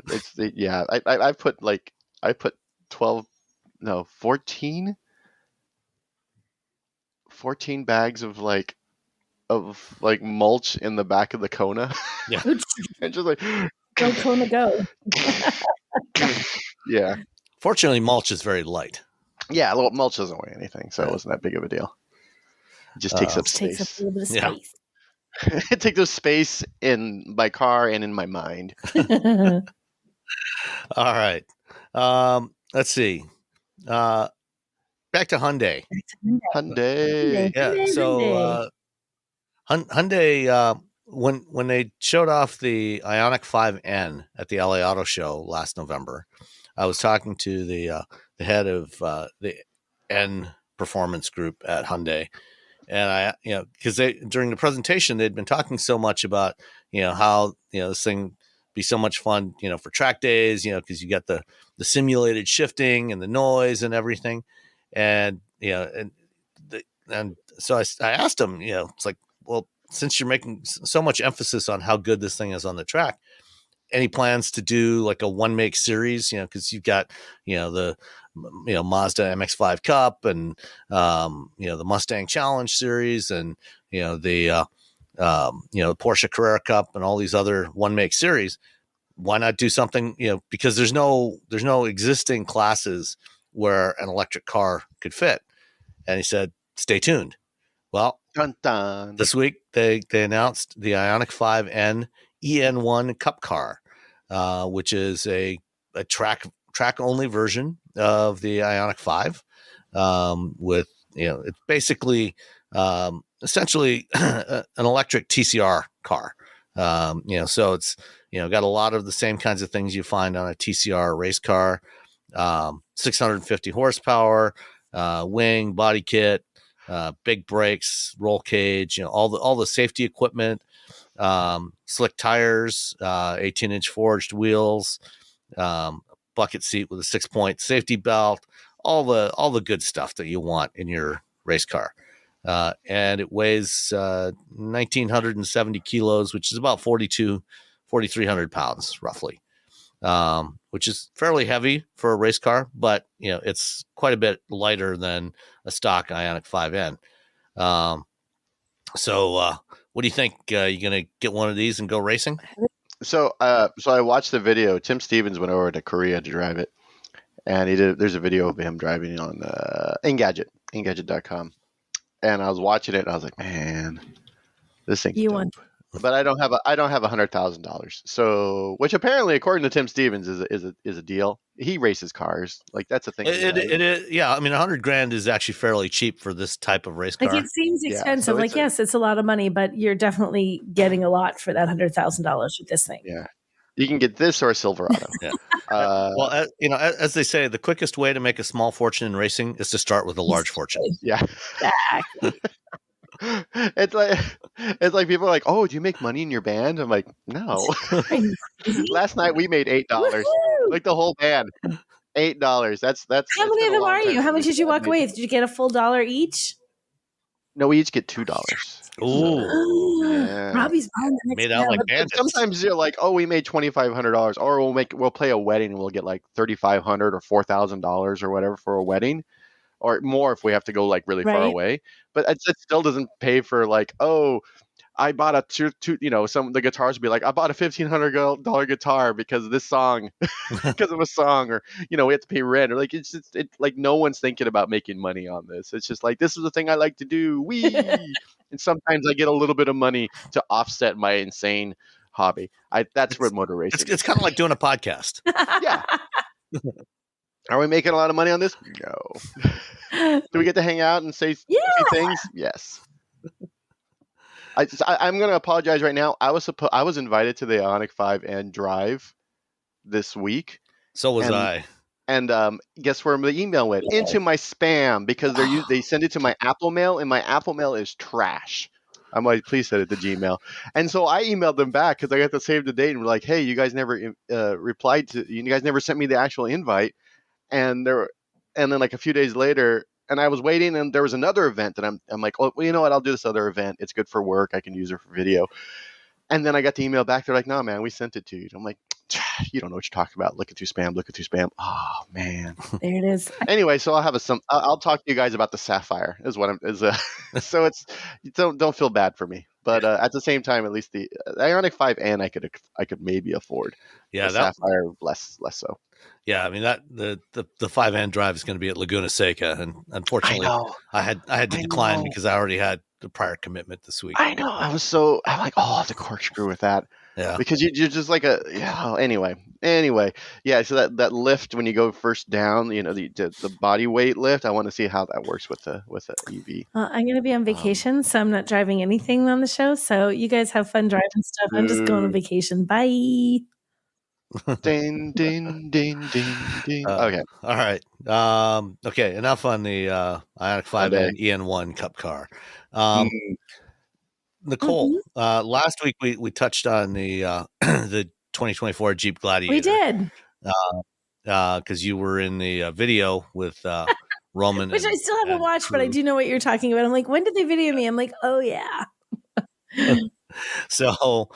I put 14 bags of mulch in the back of the Kona. Yeah. And just like go Kona go. Yeah. Fortunately, mulch is very light. Yeah, mulch doesn't weigh anything, so it wasn't that big of a deal. It just takes up space. Takes up a little bit of space. Yeah. It takes up space in my car and in my mind. All right. Let's see. Back to Hyundai. Hyundai. Yeah. So Hyundai, when they showed off the Ioniq 5N at the LA Auto Show last November, I was talking to the head of the N Performance Group at Hyundai. And I, because during the presentation, they'd been talking so much about, how, this thing be so much fun, for track days, because you got the simulated shifting and the noise and everything. And, and so I asked them, it's like, well, since you're making so much emphasis on how good this thing is on the track, any plans to do like a one make series, because you've got, the, Mazda MX-5 Cup and, the Mustang Challenge series and, the Porsche Carrera Cup and all these other one make series. Why not do something, because there's no existing classes where an electric car could fit. And he said, stay tuned. Well, Dun, dun. this week they announced the Ioniq 5N EN1 Cup car, which is a track only version of the Ioniq 5, with it's basically essentially an electric TCR car. So it's got a lot of the same kinds of things you find on a TCR race car. 650 horsepower, wing, body kit, big brakes, roll cage, all the safety equipment, slick tires, 18-inch forged wheels, bucket seat with a 6-point safety belt, all the good stuff that you want in your race car. And it weighs 1,970 kilos, which is about 4,300 pounds roughly, which is fairly heavy for a race car, but it's quite a bit lighter than a stock Ioniq 5N. So what do you think? You going to get one of these and go racing? So I watched the video. Tim Stevens went over to Korea to drive it, and there's a video of him driving on Engadget.com. And I was watching it and I was like, man, this thing's dope. But I don't have $100,000. So, which apparently, according to Tim Stevens, is a deal. He races cars, like that's a thing. It is, yeah. I mean, $100,000 is actually fairly cheap for this type of race car. Like it seems expensive. Yeah, so yes, it's a lot of money, but you're definitely getting a lot for that $100,000 with this thing. Yeah, you can get this or a Silverado. Yeah. Well, as they say, the quickest way to make a small fortune in racing is to start with a large fortune. Yeah. Exactly. It's like people are like, oh, do you make money in your band? I'm like, no. Last night we made $8. Woo-hoo! Like the whole band, $8. That's how many of them are you? How much did you walk away with? Did you get a full $1 each? No, we each get $2. Ooh, yeah. Robbie's made out like bandits. Sometimes you're like, oh, we made $2,500, or we'll play a wedding and we'll get like $3,500 or $4,000 or whatever for a wedding. Or more if we have to go like really far away, but it still doesn't pay for like, oh, I bought some of the guitars would be like, I bought a $1,500 guitar because of this song, because of a song, or we have to pay rent, or like it's like no one's thinking about making money on this. It's just like, this is the thing I like to do. And sometimes I get a little bit of money to offset my insane hobby. That's what motor racing. It's kind of like doing a podcast. Yeah. Are we making a lot of money on this? No. Do we get to hang out and say things? Yes. I'm going to apologize right now. I was invited to the Ioniq 5N drive this week. So was I. And guess where the email went? Into my spam, because they send it to my Apple Mail, and my Apple Mail is trash. I'm like, please send it to Gmail. And so I emailed them back because I got to save the date and we're like, hey, you guys never replied to, you guys never sent me the actual invite. And then like a few days later, and I was waiting, and there was another event, and I'm like, oh, well, you know what? I'll do this other event. It's good for work. I can use it for video. And then I got the email back. They're like, no, man, we sent it to you. I'm like, you don't know what you're talking about. Look at your spam. Oh man. There it is. Anyway, so I'll talk to you guys about the Sapphire so it's, don't feel bad for me. But at the same time, at least the Ioniq 5N I could maybe afford. Yeah, the Sapphire less so. Yeah, I mean that the 5N drive is going to be at Laguna Seca, and unfortunately, I had to decline because I already had the prior commitment this week. I know. I'm like, oh, the corkscrew with that. Yeah, because you're just like anyway. Yeah, so that lift when you go first down, the body weight lift. I want to see how that works with the EV. I'm going to be on vacation, so I'm not driving anything on the show. So you guys have fun driving stuff. I'm just going on vacation. Bye. Ding, ding, ding, ding, ding. Okay. All right. Okay. Enough on the Ioniq 5N EN1 Cup car. Nicole, last week we touched on the the 2024 Jeep Gladiator. We did. Because you were in the video with Roman. Which I still haven't watched, but I do know what you're talking about. I'm like, when did they video me? I'm like, oh, yeah. So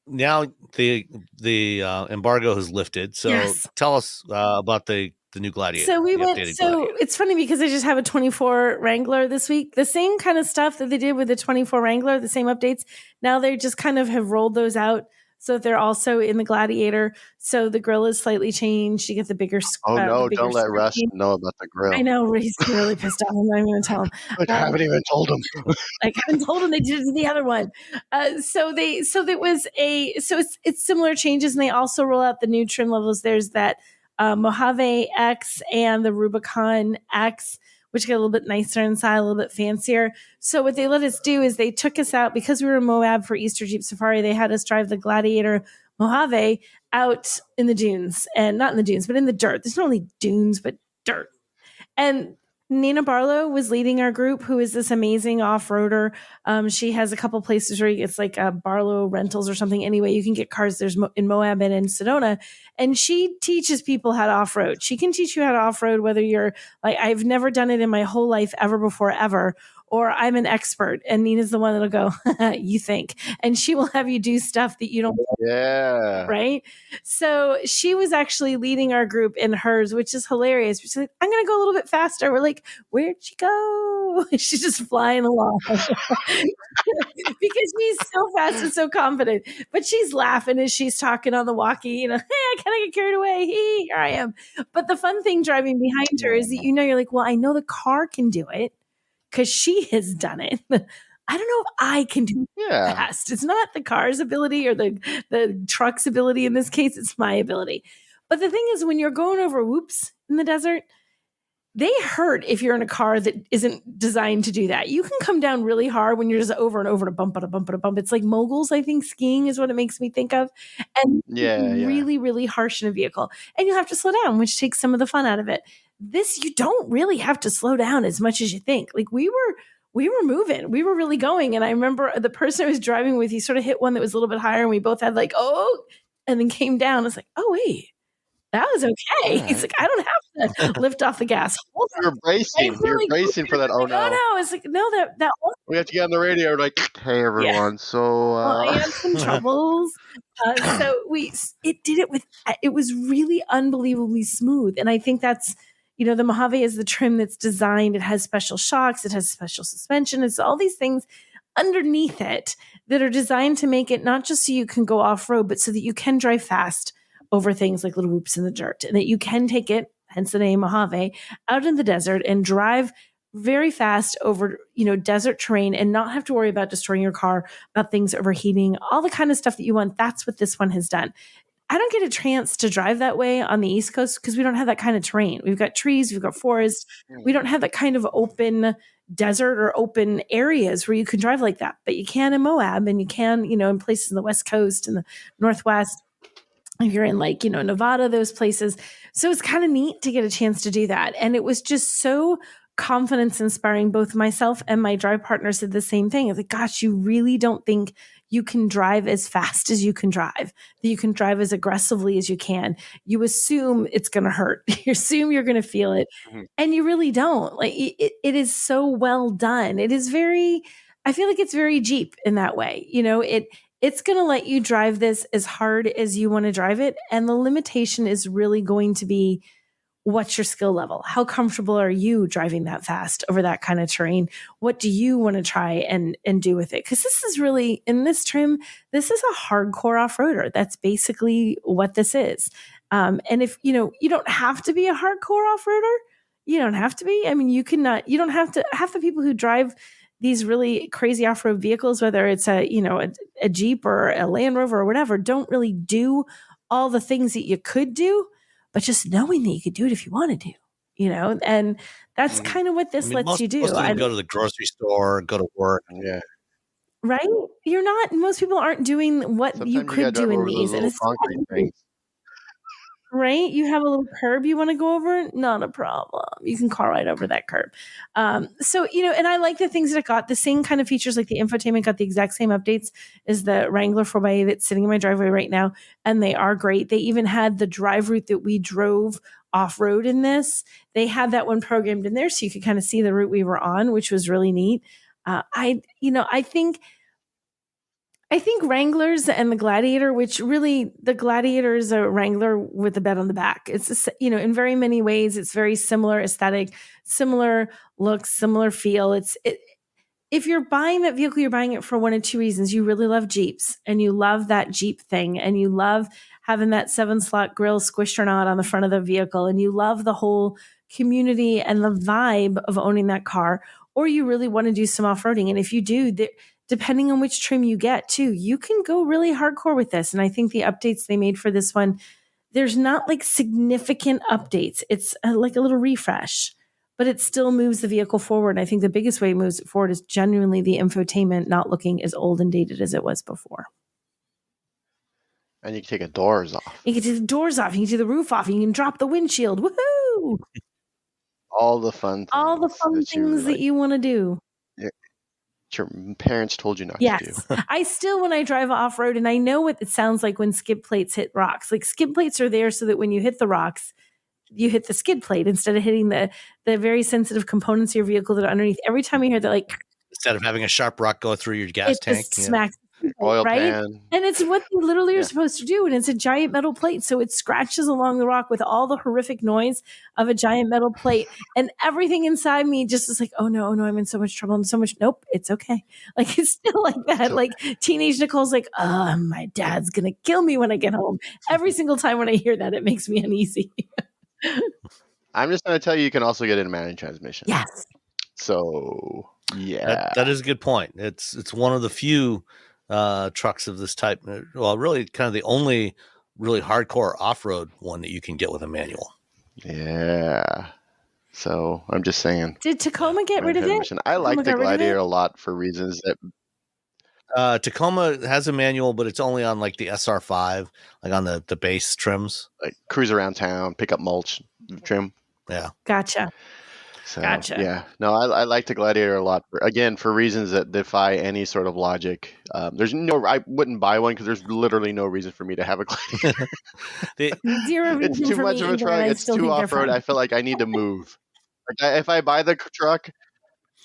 now the embargo has lifted. So tell us about the new Gladiator. So we went. Gladiator. It's funny because I just have a 24 Wrangler this week. The same kind of stuff that they did with the 24 Wrangler, the same updates. Now they just kind of have rolled those out. So they're also in the Gladiator. So the grill is slightly changed. You get the bigger. Oh no! Don't let Russ know about the grill. I know he's really pissed off. I'm not even going to tell him. I haven't even told him. I haven't told him they did it to the other one. So it's similar changes, and they also roll out the new trim levels. There's that Mojave X and the Rubicon X, which get a little bit nicer inside, a little bit fancier. So what they let us do is they took us out because we were in Moab for Easter Jeep Safari. They had us drive the Gladiator Mojave out in the dunes, and not in the dunes, but in the dirt. There's not only dunes, but dirt. And Nina Barlow was leading our group, who is this amazing off-roader. She has a couple places where it's like Barlow Rentals or something. Anyway, you can get cars. There's in Moab and in Sedona. And she teaches people how to off-road. She can teach you how to off-road, whether you're like, I've never done it in my whole life ever before, ever. Or I'm an expert, and Nina's the one that'll go, you think. And she will have you do stuff that you don't. Yeah. Right? So she was actually leading our group in hers, which is hilarious. She's like, I'm going to go a little bit faster. We're like, where'd she go? She's just flying along. Because she's so fast and so confident. But she's laughing as she's talking on the walkie, hey, I kind of get carried away. Hey, here I am. But the fun thing driving behind her is that you're like, well, I know the car can do it, because she has done it. I don't know if I can do it fast. It's not the car's ability or the truck's ability in this case. It's my ability. But the thing is, when you're going over whoops in the desert, they hurt if you're in a car that isn't designed to do that. You can come down really hard when you're just over and over to bump at a bump at a bump. It's like moguls, I think, skiing is what it makes me think of. And really, really harsh in a vehicle. And you have to slow down, which takes some of the fun out of it. This, you don't really have to slow down as much as you think. Like we were moving, we were really going. And I remember the person I was driving with, he sort of hit one that was a little bit higher, and we both had like, oh, and then came down. I was like, oh, wait, that was okay. Right. He's like, I don't have to lift off the gas. You're bracing. You're bracing for that. Oh no. No, it's like, no, that one. We have to get on the radio like, hey everyone. Yeah. So I had some troubles. It was really unbelievably smooth. And I think that's, the Mojave is the trim that's designed. It has special shocks. It has special suspension. It's all these things underneath it that are designed to make it not just so you can go off-road, but so that you can drive fast over things like little whoops in the dirt, and that you can take it, hence the name Mojave, out in the desert and drive very fast over, desert terrain and not have to worry about destroying your car, about things overheating, all the kind of stuff that you want. That's what this one has done. I don't get a chance to drive that way on the East Coast because we don't have that kind of terrain. We've got trees, we've got forests. We don't have that kind of open desert or open areas where you can drive like that. But you can in Moab, and you can, in places in the West Coast and the Northwest. If you're in Nevada, those places. So it's kind of neat to get a chance to do that. And it was just so confidence inspiring. Both myself and my drive partner said the same thing. It's like, gosh, you really don't think you can drive as fast as you can drive, that you can drive as aggressively as you can. You assume it's going to hurt. You assume you're going to feel it. Mm-hmm. And you really don't. Like it is so well done. It is I feel like it's very Jeep in that way. It's going to let you drive this as hard as you want to drive it. And the limitation is really going to be, what's your skill level? How comfortable are you driving that fast over that kind of terrain? What do you want to try and do with it? Because this is really, in this trim, this is a hardcore off-roader. That's basically what this is. And if, you don't have to be a hardcore off-roader. You don't have to be. I mean, you don't have to. Half the people who drive these really crazy off-road vehicles, whether it's a Jeep or a Land Rover or whatever, don't really do all the things that you could do, but just knowing that you could do it if you wanted to, and that's kind of what this lets you do. Most of them go to the grocery store, go to work. Yeah. right? You're not. Most people aren't doing what Sometimes you you gotta could do drive in over those these, and little it's concrete things. right. You have a little curb you want to go over, not a problem. You can car right over that curb. So and I like the things that it got the same kind of features, like the infotainment got the exact same updates as the Wrangler 4x8 that's sitting in my driveway right now, and they are great. They even had the drive route that we drove off road in this. They had that one programmed in there, so you could kind of see the route we were on, which was really neat. I think Wranglers and the Gladiator, which really the Gladiator is a Wrangler with a bed on the back. It's in very many ways, it's very similar aesthetic, similar look, similar feel. If you're buying that vehicle, you're buying it for one of two reasons. You really love Jeeps and you love that Jeep thing and you love having that 7-slot grill squished or not on the front of the vehicle and you love the whole community and the vibe of owning that car, or you really want to do some off-roading. And if you do, depending on which trim you get too, you can go really hardcore with this. And I think the updates they made for this one, there's not like significant updates. It's like a little refresh, but it still moves the vehicle forward. And I think the biggest way it moves it forward is genuinely the infotainment not looking as old and dated as it was before. And you can take the doors off. You can take the doors off. You can take the roof off. You can drop the windshield. Woohoo! All the fun things. All the fun things that you want to do. Your parents told you not to do. Yes. I still, when I drive off road, and I know what it sounds like when skid plates hit rocks. Like skid plates are there so that when you hit the rocks, you hit the skid plate instead of hitting the very sensitive components of your vehicle that are underneath. Every time you hear that, like instead of having a sharp rock go through your gas tank, smacks oil right? pan. And it's what they literally are supposed to do. And it's a giant metal plate. So it scratches along the rock with all the horrific noise of a giant metal plate. And everything inside me just is like, oh no, I'm in so much trouble. I'm so much. Nope, it's okay. Like it's still like that. Like teenage Nicole's like, oh, my dad's going to kill me when I get home. Every single time when I hear that, it makes me uneasy. I'm just going to tell you can also get a manual transmission. Yes. So, yeah. That is a good point. It's one of the few trucks of this type. Well, really kind of the only really hardcore off-road one that you can get with a manual. Yeah. So I'm just saying. Did Tacoma get rid of it? I like the Gladiator a lot for reasons that Tacoma has a manual, but it's only on like the SR5, like on the base trims. Like cruise around town, pick up mulch trim. Yeah. Gotcha. So, yeah. No, I like the Gladiator a lot. For reasons that defy any sort of logic. I wouldn't buy one because there's literally no reason for me to have a Gladiator. Zero reason it's too for much me of a truck. It's too off-road. I feel like I need to move. Like if I buy the truck,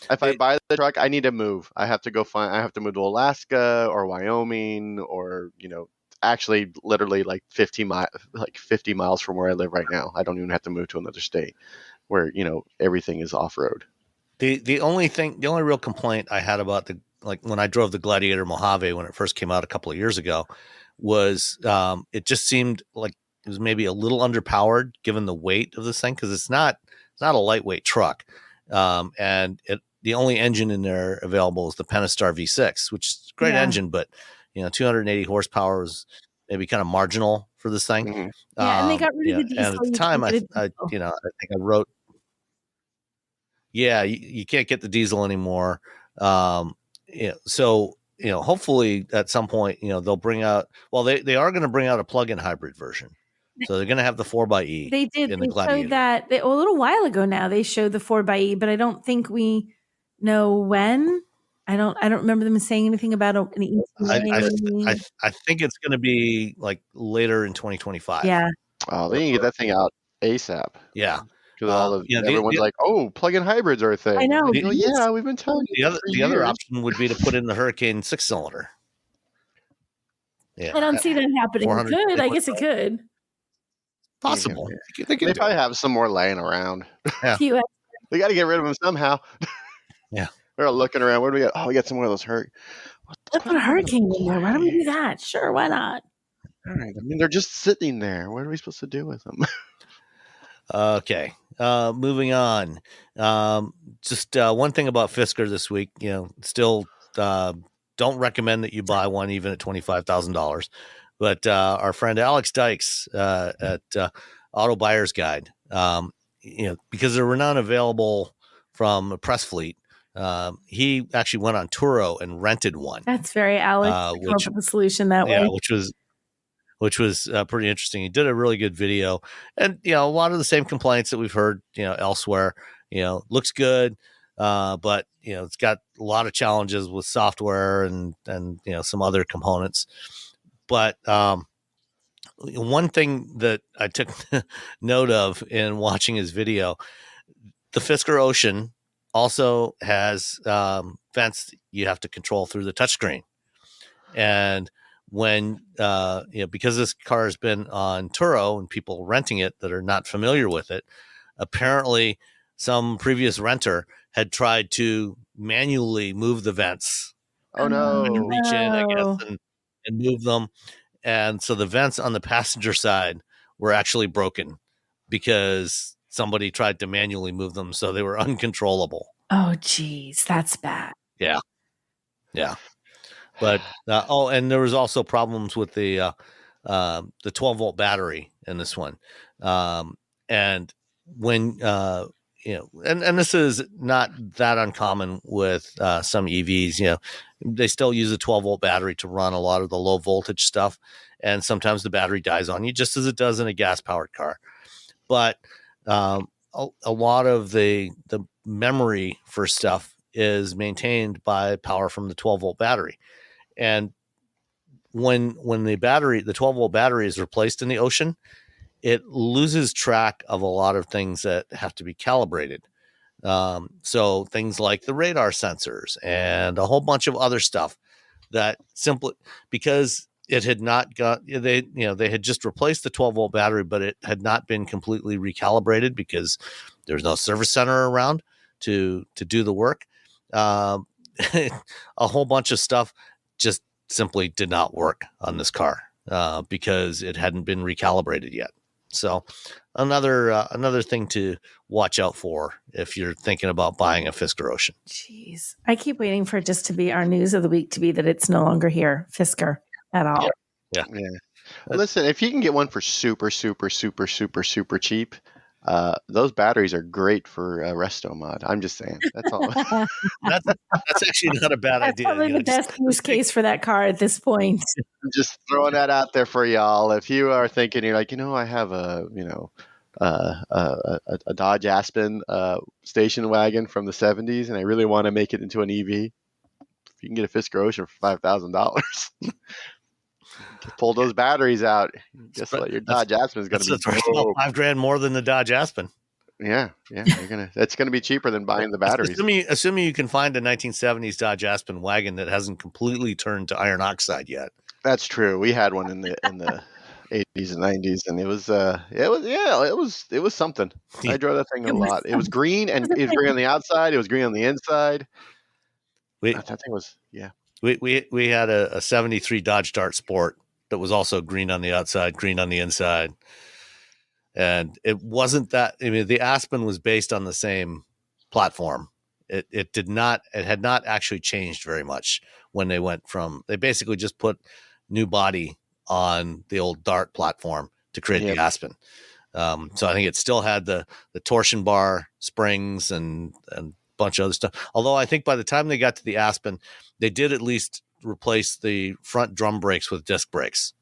I need to move. I have to move to Alaska or Wyoming or, actually literally like 50 miles from where I live right now. I don't even have to move to another state where, everything is off-road. The only real complaint I had about when I drove the Gladiator Mojave when it first came out a couple of years ago was it just seemed like it was maybe a little underpowered given the weight of this thing, because it's not a lightweight truck, and the only engine in there available is the Pentastar V6, which is a great engine, but 280 horsepower is maybe kind of marginal for this thing. Mm-hmm. Yeah, and they got rid of the diesel. And at the time, I think I wrote. Yeah, you can't get the diesel anymore. So hopefully at some point, they'll bring out. Well, they are going to bring out a plug-in hybrid version. So they're going to have the 4xe. They did. In the they Gladiator. showed that a little while ago. Now they showed the 4xe, but I don't think we know when. I don't remember them saying anything about an ETA. I think it's going to be like later in 2025. Yeah. Oh, they need to get that thing out ASAP. Yeah. Because everyone's like, "Oh, plug-in hybrids are a thing." I know. Yeah, we've been telling you. The other option would be to put in the Hurricane 6-cylinder. Yeah, I don't see that happening. It could. I guess it could. Possible. They probably have some more laying around. Yeah. We got to get rid of them somehow. Yeah. We're looking around. What do we got? Oh, we got some more of those Let's put a Hurricane in there. Why don't we do that? Sure, why not? All right. I mean, they're just sitting there. What are we supposed to do with them? Okay. Moving on. Just one thing about Fisker this week. Still don't recommend that you buy one even at $25,000. But our friend Alex Dykes at Auto Buyer's Guide, because there were none available from a press fleet, He actually went on Turo and rented one. That's very Alex to come up with a solution that way. Which was pretty interesting. He did a really good video, and a lot of the same complaints that we've heard elsewhere. Looks good, but it's got a lot of challenges with software and some other components. But one thing that I took note of in watching his video, the Fisker Ocean also has vents you have to control through the touchscreen. And when, because this car has been on Turo and people renting it that are not familiar with it, apparently some previous renter had tried to manually move the vents. Oh no! And reach in, I guess, and move them. And so the vents on the passenger side were actually broken because somebody tried to manually move them, so they were uncontrollable. Oh, geez, that's bad. Yeah. But and there was also problems with the 12-volt battery in this one, and when and this is not that uncommon with some EVs. They still use a 12-volt battery to run a lot of the low voltage stuff, and sometimes the battery dies on you, just as it does in a gas-powered car. But a lot of the memory for stuff is maintained by power from the 12-volt battery. And when the 12-volt battery is replaced in the Ocean, it loses track of a lot of things that have to be calibrated. So things like the radar sensors and a whole bunch of other stuff that simply because it had not got they had just replaced the 12-volt battery, but it had not been completely recalibrated because there's no service center around to do the work. A whole bunch of stuff just simply did not work on this car because it hadn't been recalibrated yet. So another thing to watch out for if you're thinking about buying a Fisker Ocean. Jeez, I keep waiting for it just to be our news of the week to be that it's no longer here, Fisker, at all. Yeah. Listen, if you can get one for super, super, super, super, super cheap, those batteries are great for resto mod. I'm just saying. That's all. That's actually not a bad idea. That's probably the best use case for that car at this point. I'm just throwing that out there for y'all. If you are thinking, you're like, I have a Dodge Aspen station wagon from the 70s, and I really want to make it into an EV. If you can get a Fisker Ocean for $5,000. Pull those batteries out. Guess what? Your Dodge Aspen is going to be $5,000 more than the Dodge Aspen. Yeah. It's going to be cheaper than buying the batteries. Assuming you can find a 1970s Dodge Aspen wagon that hasn't completely turned to iron oxide yet. That's true. We had one in the 80s and 90s, and it was something. I drove that thing a lot. It was green, and it was green on the outside. It was green on the inside. That thing was We had a 73 Dodge Dart Sport that was also green on the outside, green on the inside. And it wasn't that, the Aspen was based on the same platform. It had not actually changed very much when they basically just put new body on the old Dart platform to create the Aspen. So I think it still had the torsion bar springs and bunch of other stuff. Although I think by the time they got to the Aspen, they did at least replace the front drum brakes with disc brakes.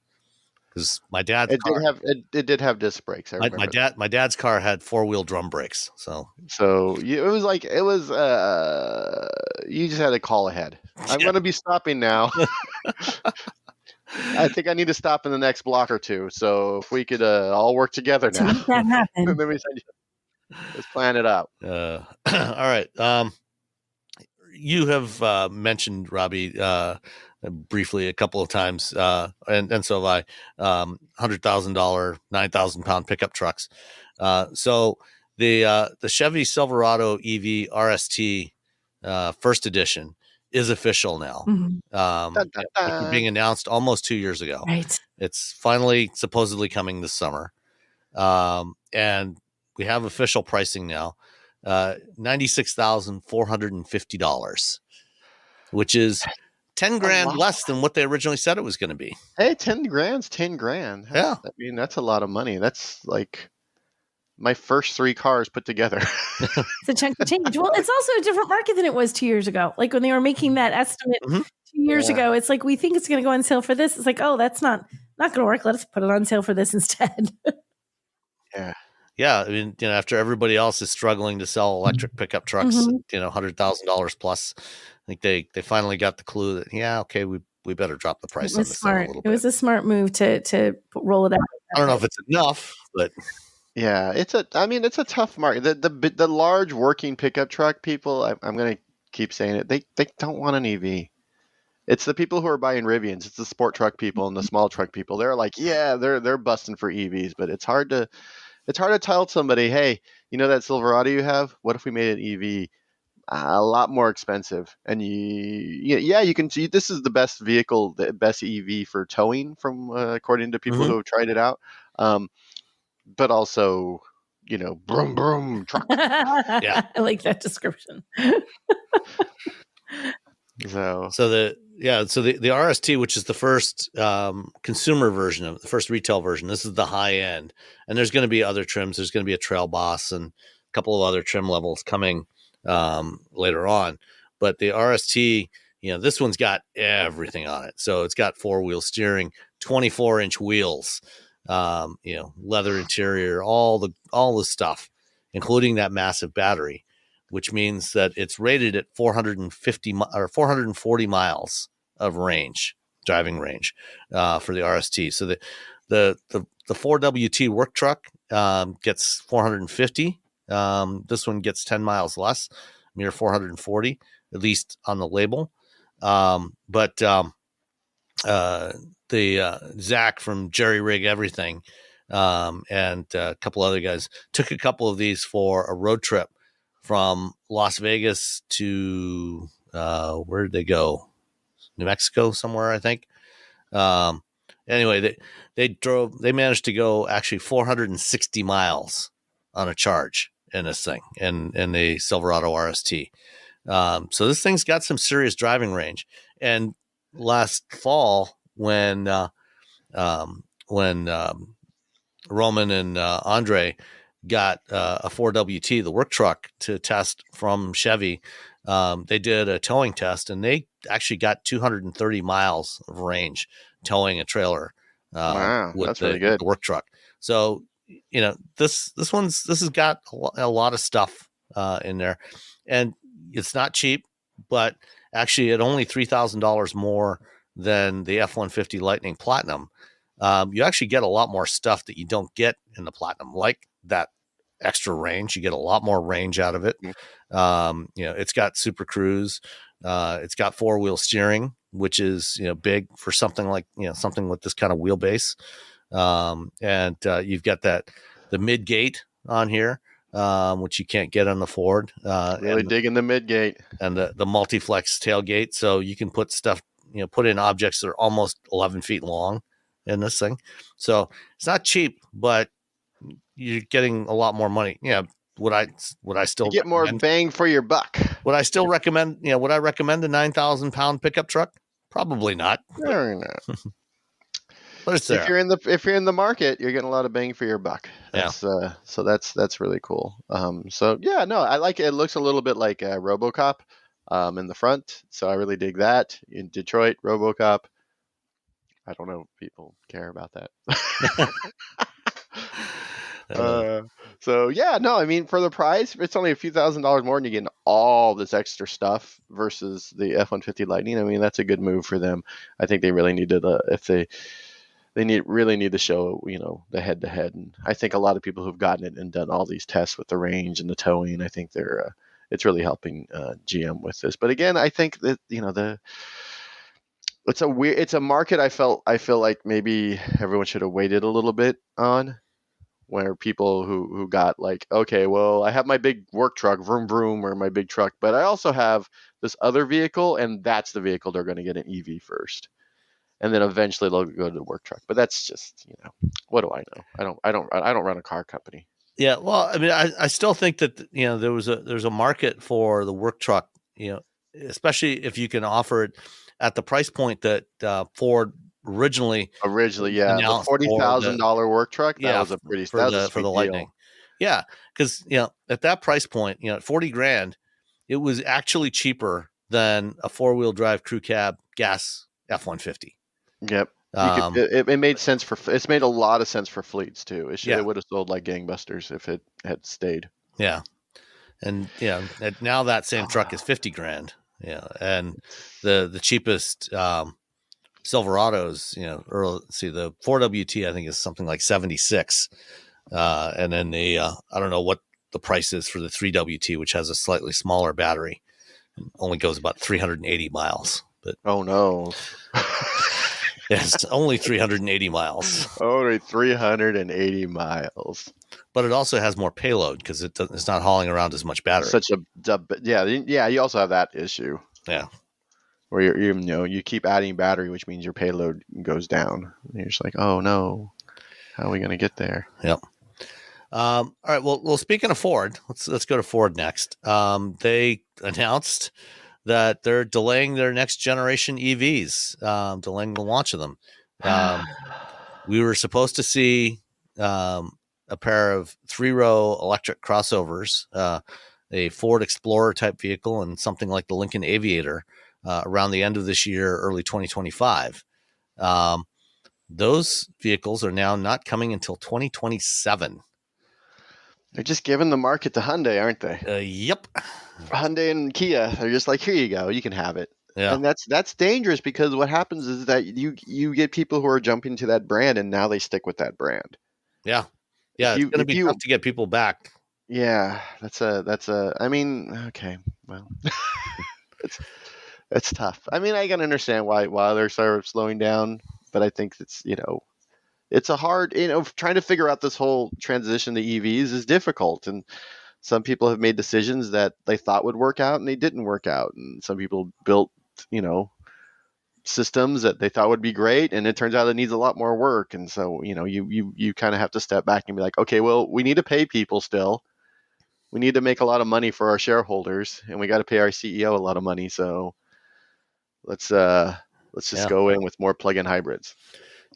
Because my dad's car did have disc brakes. I remember. My dad's car had 4-wheel drum brakes. So it was you just had to call ahead. I'm going to be stopping now. I think I need to stop in the next block or two. So if we could all work together now. Make that happen. Let's plan it out. All right. You have mentioned, Robbie, briefly a couple of times, and so have I, $100,000, 9,000-pound pickup trucks. So the Chevy Silverado EV RST first edition is official now. Mm-hmm. After being announced almost 2 years ago. Right. It's finally supposedly coming this summer. And we have official pricing now, $96,450, which is $10,000 less than what they originally said it was going to be. Hey, $10,000's $10,000. Yeah, that's a lot of money. That's like my first 3 cars put together. It's a chunk of change. Well, it's also a different market than it was 2 years ago. Like when they were making that estimate 2 years ago, it's like, we think it's going to go on sale for this. It's like, oh, that's not going to work. Let's put it on sale for this instead. Yeah. I mean, after everybody else is struggling to sell electric pickup trucks, $100,000 plus, I think they finally got the clue that, okay, we better drop the price on this thing a little bit. It was a smart move to roll it out. I don't know if it's enough, but yeah, it's a tough market. The large working pickup truck people, I'm going to keep saying it. They don't want an EV. It's the people who are buying Rivians. It's the sport truck people and the small truck people. They're like, they're busting for EVs, but it's hard to tell somebody, hey, that Silverado you have? What if we made an EV a lot more expensive? And you can see this is the best vehicle, the best EV for towing from according to people who have tried it out. But also, broom broom truck. I like that description. So the RST, which is the first consumer version of the first retail version, this is the high end, and there's going to be other trims. There's going to be a Trail Boss and a couple of other trim levels coming later on. But the RST, this one's got everything on it. So it's got 4-wheel steering, 24-inch wheels, leather interior, all the stuff, including that massive battery, which means that it's rated at 440 miles of driving range for the RST. So the 4WT work truck gets 450. This one gets 10 miles less, mere 440, at least on the label. But Zach from JerryRigEverything and a couple other guys took a couple of these for a road trip from Las Vegas to where did they go? New Mexico somewhere, I think. Anyway, they managed to go actually 460 miles on a charge in this thing, in the Silverado RST. So this thing's got some serious driving range. And last fall, when Roman and Andre got a 4WT, the work truck, to test from Chevy, they did a towing test, and they actually got 230 miles of range towing a trailer. Wow, with that's really good. The work truck. So this has got a lot of stuff in there, and it's not cheap, but actually at only $3,000 more than the F-150 Lightning Platinum, you actually get a lot more stuff that you don't get in the Platinum, like that extra range. You get a lot more range out of it. It's got Super Cruise. It's got 4-wheel steering, which is big for something like something with this kind of wheelbase. And you've got the mid gate on here, which you can't get on the Ford. Really digging the mid gate and the multi-flex tailgate, so you can put stuff, put in objects that are almost 11 feet long in this thing. So it's not cheap, but you're getting a lot more money. Would I still get more bang for your buck? Would I still recommend? Would I recommend a 9,000 pound pickup truck? Probably not. Very not. But it's there. If you're in the market, you're getting a lot of bang for your buck. So that's really cool. I like it. It looks a little bit like RoboCop in the front. So I really dig that. In Detroit, RoboCop. I don't know if people care about that. For the price, it's only a few $1,000s more and you're getting all this extra stuff versus the F-150 Lightning. I mean, that's a good move for them. I think they really needed really need to show, the head-to-head. And I think a lot of people who've gotten it and done all these tests with the range and the towing, I think it's really helping GM with this. But again, I think that, it's a market I feel like maybe everyone should have waited a little bit on, where people who got like, okay, well, I have my big work truck, vroom vroom, or my big truck, but I also have this other vehicle, and that's the vehicle they're going to get an EV first. And then eventually they'll go to the work truck. But that's just, what do I know? I don't run a car company. Yeah, well, I mean, I still think that there's a market for the work truck, especially if you can offer it at the price point that Ford originally, yeah, the $40,000 work truck. That was a pretty for the Lightning. Yeah, because at that price point, at 40 grand, it was actually cheaper than a 4-wheel drive crew cab gas F-150. Yep. You could. Um, It made sense for. It's made a lot of sense for fleets too. yeah, It would have sold like gangbusters if it had stayed. yeah, and now that same truck is 50 grand. Yeah, and the cheapest Silverados, the 4WT I think is something like 76, and then the I don't know what the price is for the 3WT, which has a slightly smaller battery, only goes about 380 miles. But Oh no. it's only 380 miles. Only 380 miles. But it also has more payload because it's not hauling around as much battery. Such a yeah. You also have that issue. Yeah. Where you keep adding battery, which means your payload goes down. And you're just like, oh no, how are we going to get there? Yep. All right. Well, speaking of Ford, let's go to Ford next. They announced that they're delaying their next generation EVs, delaying the launch of them. We were supposed to see a pair of 3-row electric crossovers, a Ford Explorer type vehicle, and something like the Lincoln Aviator around the end of this year, early 2025. Those vehicles are now not coming until 2027. They're just giving the market to Hyundai, aren't they? Yep. Hyundai and Kia, they're just like, here you go, you can have it. Yeah. And that's dangerous because what happens is that you get people who are jumping to that brand and now they stick with that brand. Yeah. Yeah. It's going to be tough to get people back. Yeah. I mean, okay. Well, it's tough. I mean, I can understand why they're sort of slowing down, but I think it's a hard, trying to figure out this whole transition to EVs is difficult. And some people have made decisions that they thought would work out and they didn't work out. And some people built, systems that they thought would be great. And it turns out it needs a lot more work. And so, you kind of have to step back and be like, okay, well, we need to pay people still. We need to make a lot of money for our shareholders and we got to pay our CEO a lot of money. So let's just go in with more plug-in hybrids.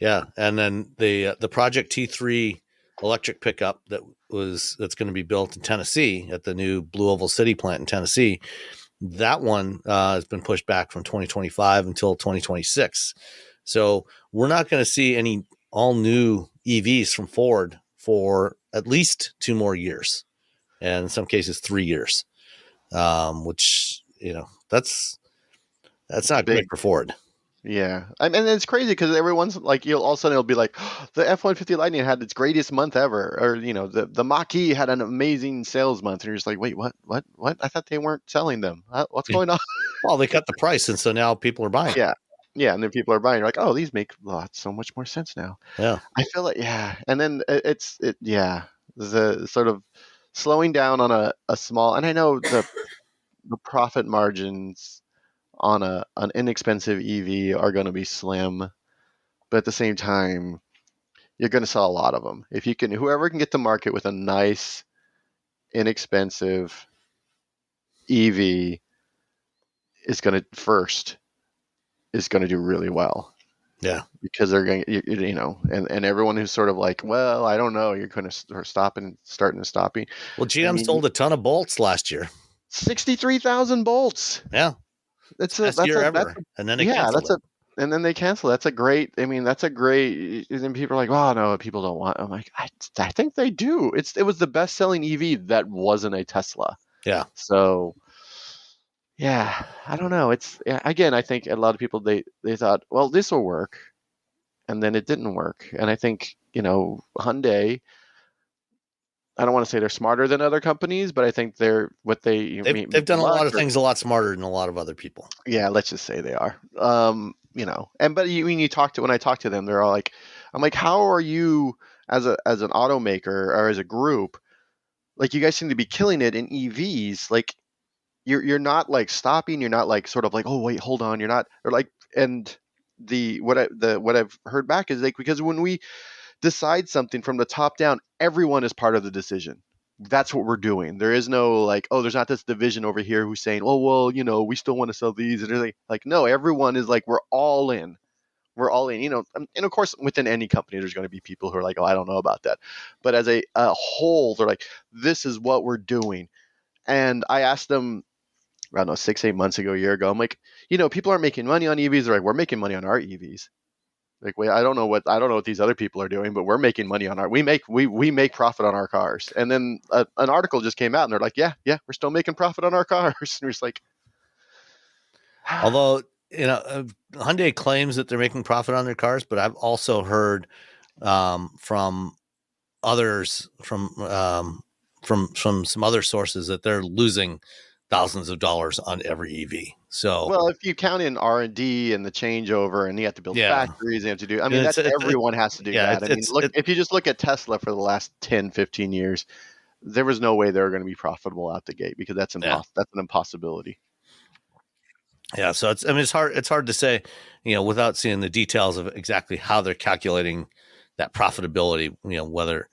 Yeah. And then the Project T3 electric pickup that's going to be built in Tennessee at the new Blue Oval City plant in Tennessee. That one has been pushed back from 2025 until 2026. So we're not going to see any all new EVs from Ford for at least 2 more years, and in some cases 3 years, which, that's not big great for Ford. Yeah, I mean, it's crazy because everyone's like, all of a sudden it'll be like, the F-150 Lightning had its greatest month ever, or the Mach-E had an amazing sales month, and you're just like, wait, what? I thought they weren't selling them. What's going on? Well, they cut the price, and so now people are buying. Yeah, and then people are buying. You're like, oh, these make so much more sense now. Yeah, I feel like and then the sort of slowing down on a small, and I know the profit margins on an inexpensive EV are going to be slim, but at the same time, you're going to sell a lot of them. If you can, whoever can get to market with a nice, inexpensive EV is going to do really well. Yeah, because they're going, and everyone who's sort of like, well, I don't know, you're going to start starting to stopping. Well, GM sold a ton of Bolts last year. 63,000 Bolts. Yeah. That's year ever. And then they canceled it. And then they cancel. That's a great. And then people are like, "Oh no, people don't want." I'm like, I think they do. It was the best selling EV that wasn't a Tesla. Yeah. So, yeah, I don't know. Again, I think a lot of people they thought, well, this will work, and then it didn't work. And I think Hyundai. I don't want to say they're smarter than other companies, but I think they've done a lot of things a lot smarter than a lot of other people. Yeah, let's just say they are. When I talk to them, they're all like, I'm like, how are you as an automaker or as a group? Like, you guys seem to be killing it in EVs. Like, you're not like stopping. You're not like sort of like, oh wait, hold on. You're not, or like, and what I've heard back is like, because when we decide something from the top down, everyone is part of the decision. That's what we're doing. There is no like, oh, there's not this division over here who's saying, oh, well, we still want to sell these. And they're like, no, everyone is like, we're all in. we're all in, and of course within any company there's going to be people who are like, oh, I don't know about that, but as a whole, they're like, this is what we're doing. And I asked them, I don't know, 6-8 months ago, a year ago, I'm like, people aren't making money on EVs. They're like, we're making money on our EVs. Like, wait, I don't know what these other people are doing, but we're making money on we make profit on our cars. And then an article just came out, and they're like, yeah, we're still making profit on our cars. And we're just like, although Hyundai claims that they're making profit on their cars, but I've also heard from others, from some other sources, that they're losing thousands of dollars on every EV. So, well, if you count in R&D and the changeover, and you have to build factories, you have to do, I mean, everyone has to do that. I mean, if you just look at Tesla for the last 10, 15 years, there was no way they were going to be profitable out the gate, because that's impossible. That's an impossibility. Yeah. So it's hard to say, without seeing the details of exactly how they're calculating that profitability, whether,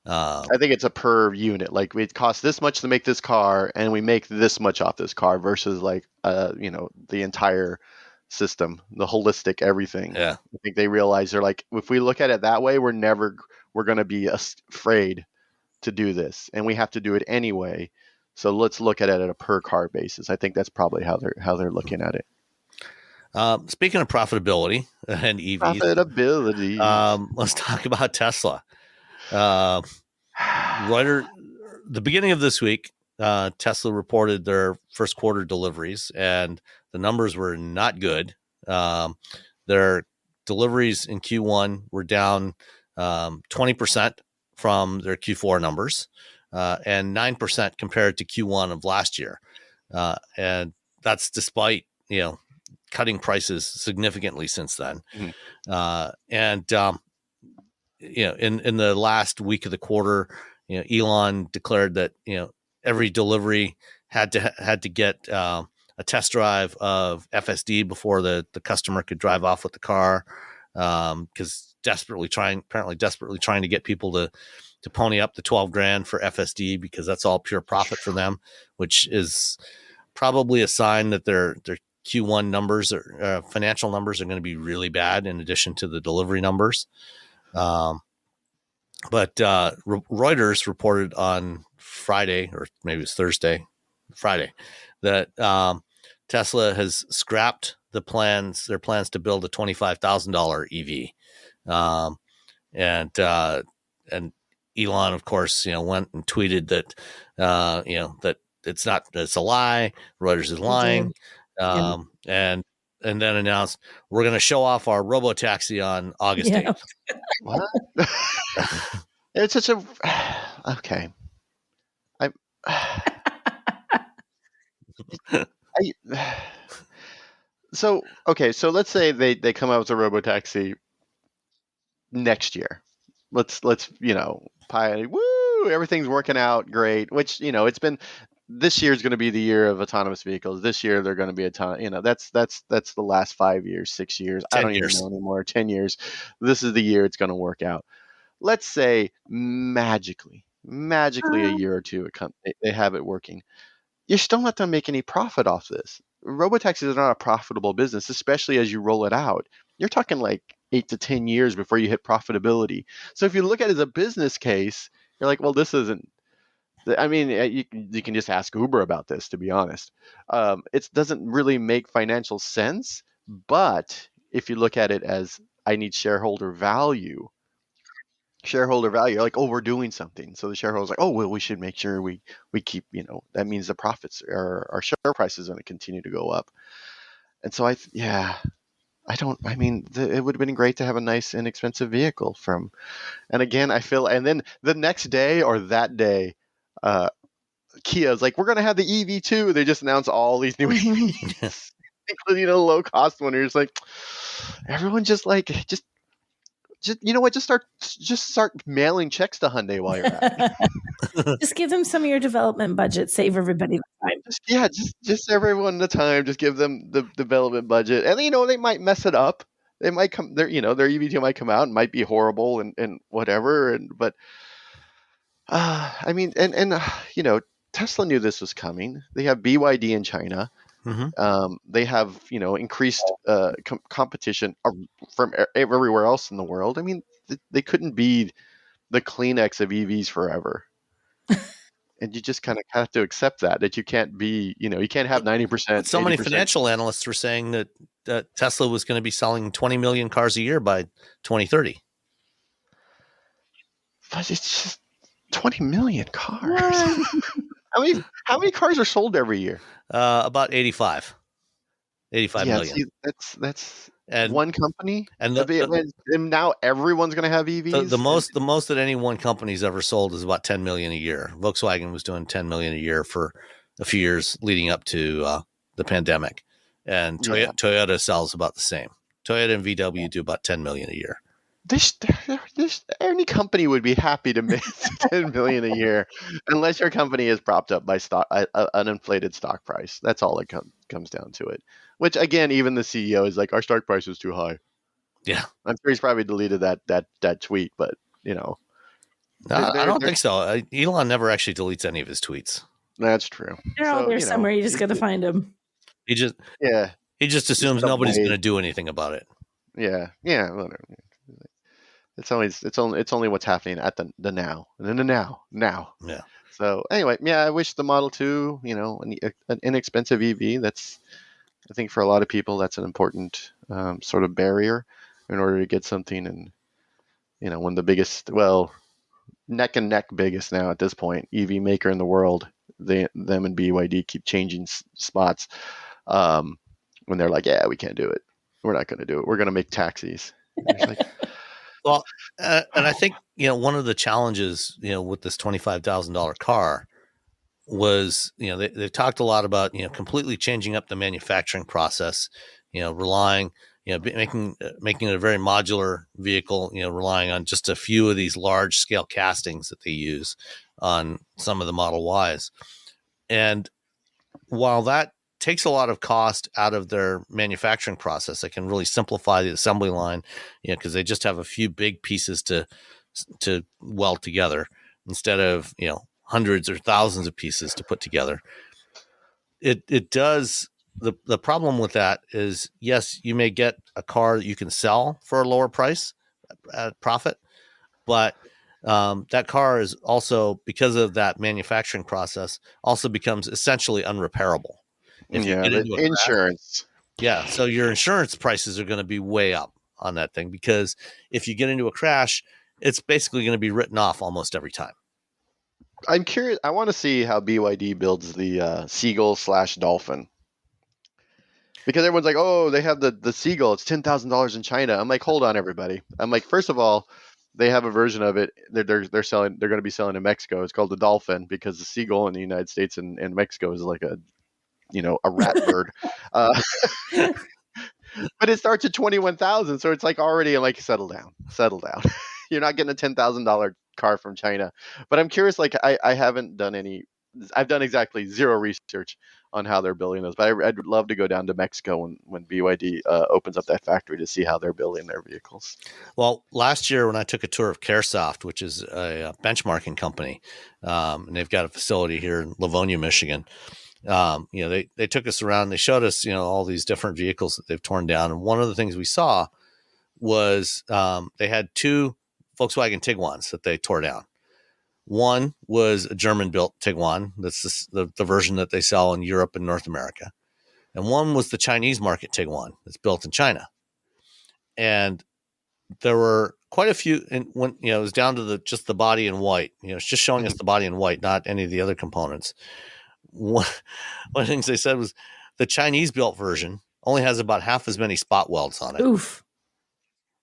I think it's a per unit. Like, it costs this much to make this car, and we make this much off this car, versus like, the entire system, the holistic everything. Yeah. I think they realize, they're like, if we look at it that way, we're going to be afraid to do this, and we have to do it anyway. So let's look at it at a per car basis. I think that's probably how they're looking at it. Speaking of profitability and EVs, let's talk about Tesla. The beginning of this week, Tesla reported their first quarter deliveries, and the numbers were not good. Their deliveries in Q1 were down 20% from their Q4 numbers, and 9% compared to Q1 of last year. And that's despite, cutting prices significantly since then. Mm-hmm. In the last week of the quarter, Elon declared that, every delivery had to get a test drive of FSD before the customer could drive off with the car, because desperately trying to get people to pony up the $12,000 for FSD, because that's all pure profit for them, which is probably a sign that their Q1 numbers or financial numbers are going to be really bad, in addition to the delivery numbers. But Reuters reported on Friday, or maybe it's Friday, that Tesla has scrapped their plans to build a $25,000 EV. And Elon, of course, went and tweeted that, that it's a lie. Reuters is lying. And then announced, we're going to show off our robotaxi on August 8th. What? It's such a, okay. So let's say they come out with a robotaxi next year. Let's everything's working out great, which, it's been, this year is going to be the year of autonomous vehicles. This year they're going to be that's the last 5 years, 6 years. I don't even know anymore. 10 years. This is the year it's going to work out. Let's say magically a year or two they have it working. You're still not going to make any profit off this. Robotaxis are not a profitable business, especially as you roll it out. You're talking like 8 to 10 years before you hit profitability. So if you look at it as a business case, you're like, well, this isn't. I mean, you can just ask Uber about this, to be honest. It doesn't really make financial sense. But if you look at it as, I need shareholder value, like, oh, we're doing something. So the shareholder's like, oh, well, we should make sure we keep, that means the profits, our share price is going to continue to go up. And so it would have been great to have a nice, inexpensive vehicle from, and again, and then the next day or that day, Kia's like, we're going to have the EV2. They just announced all these new EVs, including a low cost one. You're just like, everyone just you know what? Just start mailing checks to Hyundai while you're at it. Just give them some of your development budget. Save everybody the time. Just everyone the time. Just give them the development budget, and they might mess it up. They might come their EV2 might come out and might be horrible and whatever. But Tesla knew this was coming. They have BYD in China. They have, increased competition from everywhere else in the world. I mean, they couldn't be the Kleenex of EVs forever. And you just kind of have to accept that you can't be, you can't have 90%. But so many 80%. financial analysts were saying that Tesla was going to be selling 20 million cars a year by 2030. But it's just 20 million cars. How many cars are sold every year? About 85 million. See, that's And one company, and and now everyone's going to have EVs. The most that any one company's ever sold is about 10 million a year. Volkswagen was doing 10 million a year for a few years leading up to the pandemic, and Toyota sells about the same. Toyota and VW do about 10 million a year. Any company would be happy to make 10 million a year, unless your company is propped up by an inflated stock price. That's all it comes down to it. Which again, even the CEO is like, our stock price is too high. Yeah, I'm sure he's probably deleted that tweet, but I don't think so. Elon never actually deletes any of his tweets. That's true. They're all there somewhere. You just got to find them. He just assumes nobody's going to do anything about it. Yeah. Whatever. It's only what's happening at the now, and then the now. Yeah. So anyway, I wish the Model 2, an inexpensive EV. That's, I think, for a lot of people, that's an important sort of barrier in order to get something. And one of the biggest, neck and neck biggest now at this point, EV maker in the world, them and BYD keep changing spots when they're like, yeah, we can't do it. We're not going to do it. We're going to make taxis. Well, and I think, one of the challenges, with this $25,000 car was, they've talked a lot about, completely changing up the manufacturing process, relying, making it a very modular vehicle, relying on just a few of these large scale castings that they use on some of the Model Ys. And while that takes a lot of cost out of their manufacturing process, they can really simplify the assembly line, because they just have a few big pieces to weld together instead of, hundreds or thousands of pieces to put together. It does. The problem with that is, yes, you may get a car that you can sell for a lower price at profit, but that car is also, because of that manufacturing process, also becomes essentially unrepairable. If you get into insurance. So your insurance prices are going to be way up on that thing, because if you get into a crash, it's basically going to be written off almost every time. I'm curious. I want to see how BYD builds the Seagull/Dolphin, because everyone's like, oh, they have the Seagull. It's $10,000 in China. I'm like, hold on, everybody. I'm like, first of all, they have a version of it. They're selling. They're going to be selling in Mexico. It's called the Dolphin, because the Seagull in the United States and Mexico is like a rat bird. But it starts at 21,000, so it's like already like, settle down. You're not getting a $10,000 car from China. But I'm curious, like, I haven't done I've done exactly zero research on how they're building those, but I'd love to go down to Mexico when BYD opens up that factory to see how they're building their vehicles. Well, last year when I took a tour of CareSoft, which is a benchmarking company, and they've got a facility here in Livonia, Michigan. They took us around. They showed us, all these different vehicles that they've torn down. And one of the things we saw was they had two Volkswagen Tiguans that they tore down. One was a German-built Tiguan. That's the version that they sell in Europe and North America. And one was the Chinese market Tiguan that's built in China. And there were quite a few, and when it was down to just the body in white. It's just showing us the body in white, not any of the other components. One of the things they said was the Chinese built version only has about half as many spot welds on it. Oof.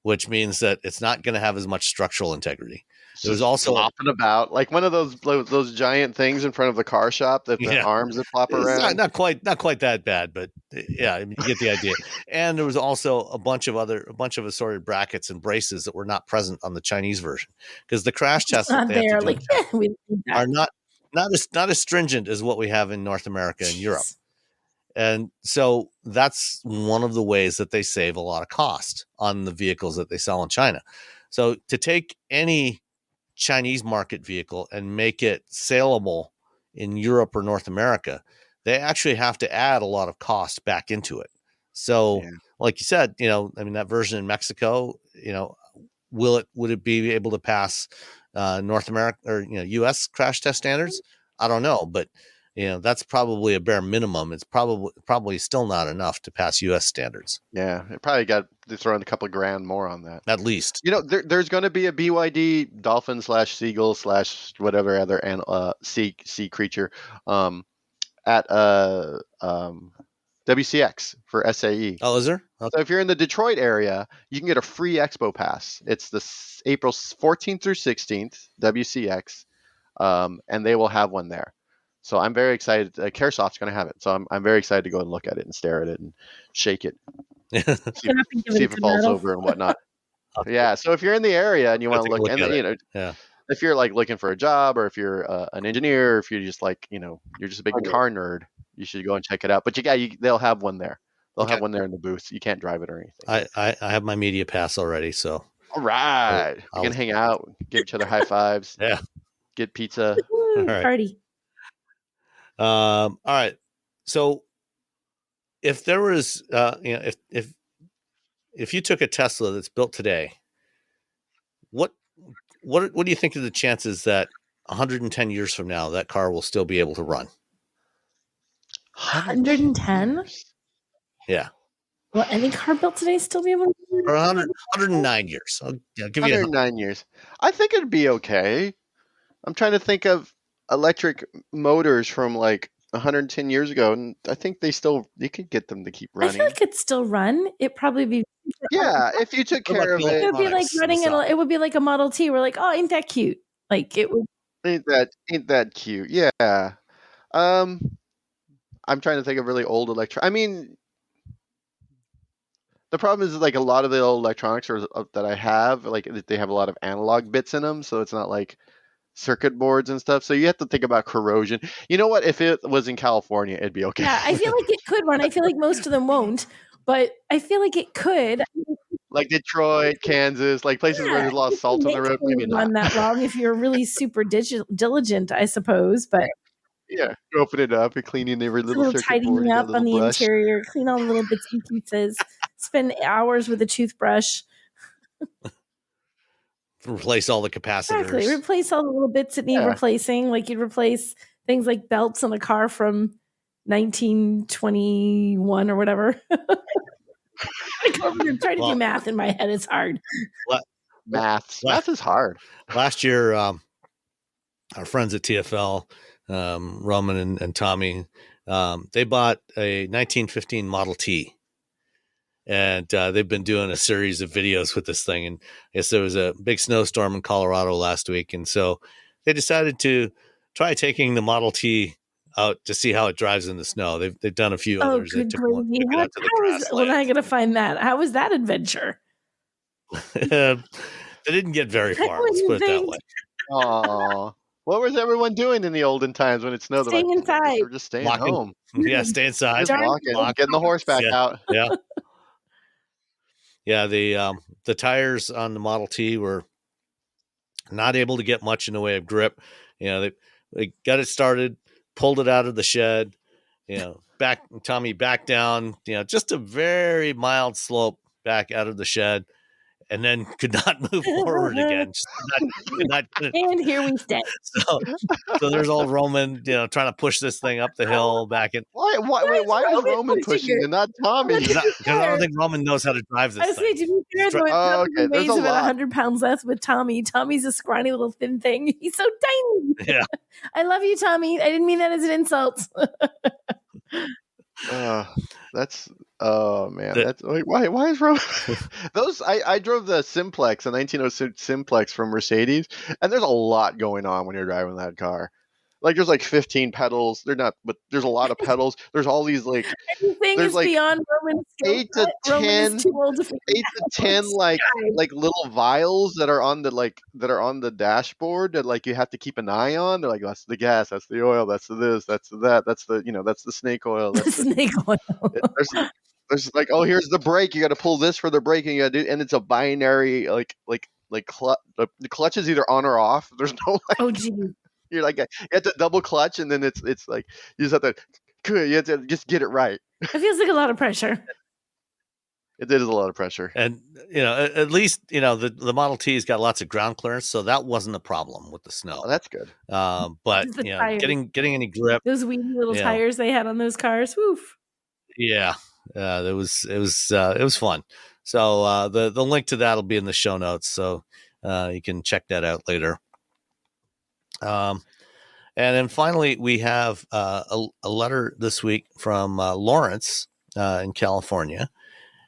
Which means that it's not going to have as much structural integrity. There was also flopping about like one of those giant things in front of the car shop that the arms that flop around. It's not quite that bad, but yeah, I mean, you get the idea. And there was also a bunch of assorted brackets and braces that were not present on the Chinese version, because the crash tests that they have to do are not as stringent as what we have in North America and Europe. And so that's one of the ways that they save a lot of cost on the vehicles that they sell in China. So to take any Chinese market vehicle and make it saleable in Europe or North America, they actually have to add a lot of cost back into it. So, Yeah. like you said, that version in Mexico, would it be able to pass North America or U.S. crash test standards? I don't know, but that's probably a bare minimum. It's probably still not enough to pass U.S. standards. Yeah, it probably got to throw in a couple of grand more on that. At least. There's going to be a BYD dolphin / seagull / whatever other sea creature at WCX for SAE. Oh, is there? Okay. So if you're in the Detroit area, you can get a free expo pass. It's the April 14th through 16th, WCX, and they will have one there. So I'm very excited. Caresoft's going to have it. So I'm very excited to go and look at it and stare at it and shake it. see if it falls over and whatnot. Yeah. So if you're in the area and you want to look, and if you're like looking for a job, or if you're an engineer, or if you're just like, you're just a big car nerd, you should go and check it out. But they'll have one there. They'll have one there in the booth. You can't drive it or anything. I have my media pass already, so. All right. We can hang out, give each other high fives. Yeah. Get pizza. All right. Party. All right. So if there was, if you took a Tesla that's built today, what do you think of the chances that 110 years from now that car will still be able to run? 110? Yeah. Well, any car built today still be able to run? Or 109 years. I'll give you 109 years. I think it'd be okay. I'm trying to think of electric motors from like 110 years ago, and I think you could get them to keep running. I feel like it'd still run. It'd probably be. Yeah, if you took care of it. It would be like running it would be like a Model T. We're like, oh, ain't that cute? Like it would. Ain't that cute? Yeah. I'm trying to think of really old electric. I mean, the problem is like a lot of the old electronics that I have, like they have a lot of analog bits in them, so it's not like circuit boards and stuff. So you have to think about corrosion. You know what? If it was in California, it'd be okay. Yeah, I feel like it could run. I feel like most of them won't, but I feel like it could. Like Detroit, Kansas, like places where there's a lot of salt on the road. Maybe not run that long if you're really super diligent, I suppose. But yeah, you open it up and cleaning every little circuit tidying board, up on the interior, clean all the little bits and pieces, spend hours with a toothbrush. Replace all the capacitors. Exactly. Replace all the little bits that need replacing. Like you'd replace things like belts on a car from 1921 or whatever. I'm trying to do math in my head. It's hard. Math is hard. Last year, our friends at TFL, Roman and Tommy, they bought a 1915 Model T. And they've been doing a series of videos with this thing. And I guess there was a big snowstorm in Colorado last week. And so they decided to try taking the Model T out to see how it drives in the snow. They've done a few others. Good gravy. Now I got to find that. How was that adventure? They didn't get very far. Let's put it that way. Aww. What was everyone doing in the olden times when it snowed? Staying inside. Or just staying home. Yeah, stay inside. Just walking. Getting the horseback out. Yeah. Yeah, the tires on the Model T were not able to get much in the way of grip. They got it started, pulled it out of the shed, Tommy back down, just a very mild slope back out of the shed, and then could not move forward again. And here we stay. So there's old Roman, trying to push this thing up the hill back in. Why is Roman pushing and not Tommy? Because I don't think Roman knows how to drive this thing. To be fair, though, it weighs about 100 pounds less with Tommy. Tommy's a scrawny little thin thing. He's so tiny. Yeah. I love you, Tommy. I didn't mean that as an insult. Oh man, why is Roman? Those I drove the Simplex, a 1906 Simplex from Mercedes, and there's a lot going on when you're driving that car. Like there's like 15 pedals. They're not, but there's a lot of pedals. There's all these like everything is like beyond Roman's 8 to 10 like little vials that are on the dashboard that like you have to keep an eye on. They're like, that's the gas, that's the oil, that's the this, that's the that, that's the that's the snake oil. That's snake oil. There's like, oh, here's the brake. You got to pull this for the braking. You got to do, and it's a binary the clutch is either on or off. There's no oh gee. You're like, you have to double clutch, and then it's like you just have to Good. You have to just get it right. It feels like a lot of pressure. It is a lot of pressure. And, at least, the Model T's got lots of ground clearance, so that wasn't a problem with the snow. Oh, that's good. But, Just the tires. getting any grip. Those wee little Yeah. tires they had on those cars. Woof. Yeah. It was fun. So the link to that will be in the show notes. So you can check that out later. And then finally, we have a letter this week from Lawrence in California.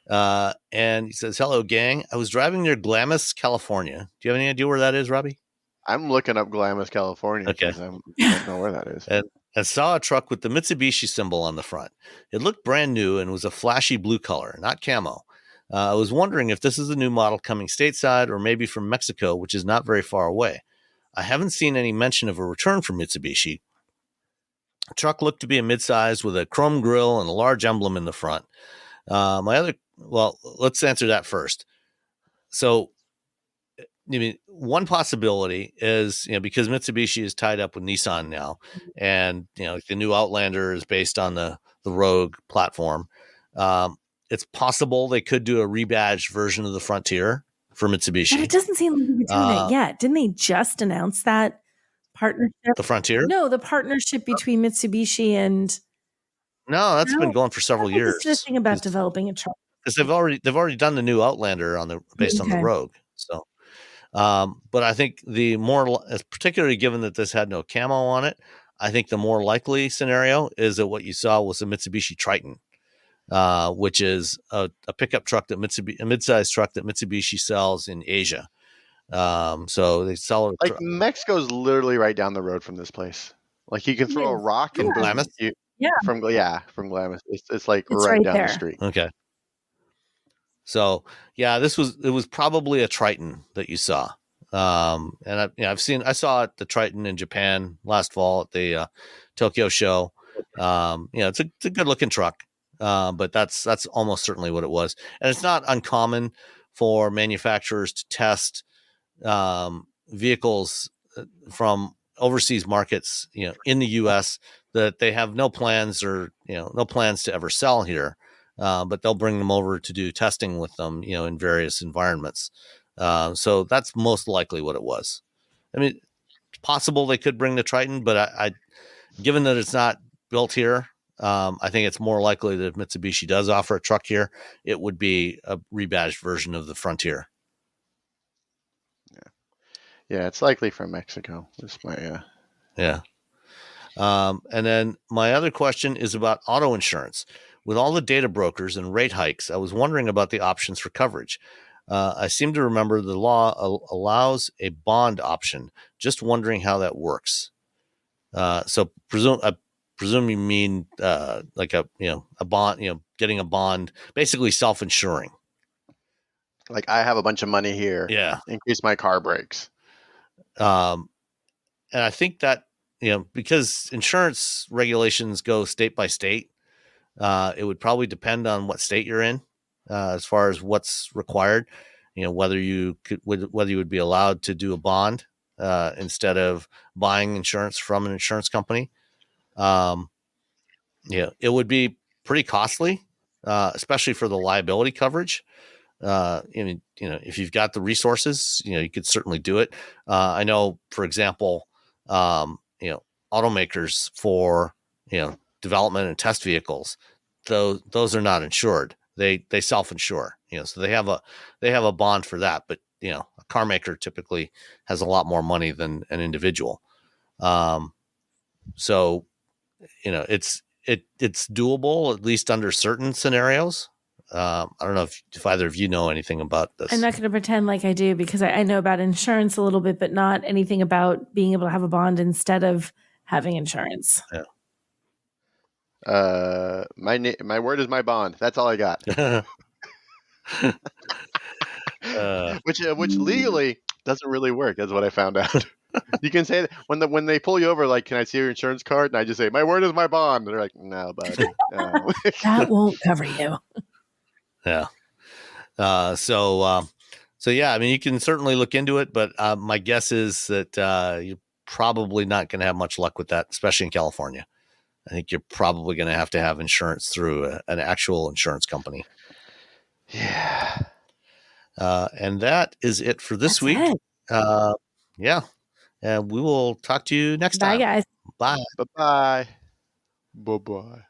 And he says, "Hello, gang. I was driving near Glamis, California. Do you have any idea where that is, Robbie?" I'm looking up Glamis, California. Okay. I don't know where that is. And saw a truck with the Mitsubishi symbol on the front. It looked brand new and was a flashy blue color, not camo. I was wondering if this is a new model coming stateside or maybe from Mexico, which is not very far away. I haven't seen any mention of a return from Mitsubishi. The truck looked to be a midsize with a chrome grille and a large emblem in the front. Let's answer that first. So, one possibility is, because Mitsubishi is tied up with Nissan now, and, the new Outlander is based on the Rogue platform. It's possible they could do a rebadged version of the Frontier for Mitsubishi. But it doesn't seem like they're doing it yet. Didn't they just announce that partnership? The Frontier? No, the partnership between Mitsubishi and... No, that's been going for several years. It's just a thing about developing a truck. Because they've already done the new Outlander based on the Rogue. So, but I think particularly given that this had no camo on it, I think the more likely scenario is that what you saw was a Mitsubishi Triton, which is a pickup truck a midsize truck that Mitsubishi sells in Asia. So they sell it like Mexico's literally right down the road from this place. Like you can throw a rock and Glamis. From Glamis. It's like right down the street. Okay. So yeah, it was probably a Triton that you saw. And I saw the Triton in Japan last fall at the Tokyo show. It's a good looking truck. But that's almost certainly what it was. And it's not uncommon for manufacturers to test vehicles from overseas markets, in the U.S. that they have no plans to ever sell here, but they'll bring them over to do testing with them, in various environments. So that's most likely what it was. I mean, it's possible they could bring the Triton, but I given that it's not built here, I think it's more likely that if Mitsubishi does offer a truck here, it would be a rebadged version of the Frontier. Yeah, it's likely from Mexico. That's my Yeah. And then my other question is about auto insurance. With all the data brokers and rate hikes, I was wondering about the options for coverage. I seem to remember the law allows a bond option. Just wondering how that works. So I presume you mean like a bond, getting a bond, basically self-insuring. Like I have a bunch of money here. Yeah. In case my car breaks. And I think that, because insurance regulations go state by state, it would probably depend on what state you're in, as far as what's required, whether you would be allowed to do a bond, instead of buying insurance from an insurance company. It would be pretty costly, especially for the liability coverage. If you've got the resources, you could certainly do it. I know, for example, automakers for, development and test vehicles, those are not insured. They self-insure, so they have a bond for that. But, a car maker typically has a lot more money than an individual. So, it's doable, at least under certain scenarios. I don't know if either of you know anything about this. I'm not going to pretend like I do, because I know about insurance a little bit, but not anything about being able to have a bond instead of having insurance. Yeah. My word is my bond. That's all I got. Which legally doesn't really work. That's what I found out. You can say that when they pull you over, like, can I see your insurance card? And I just say, my word is my bond. And they're like, no, buddy. No. That won't cover you. Yeah. So yeah, I mean, you can certainly look into it, but my guess is that you're probably not going to have much luck with that, especially in California. I think you're probably going to have insurance through an actual insurance company. Yeah. And that is it for this That's week. it. Yeah. And we will talk to you next Bye, time. guys. Bye. Bye-bye. Bye-bye.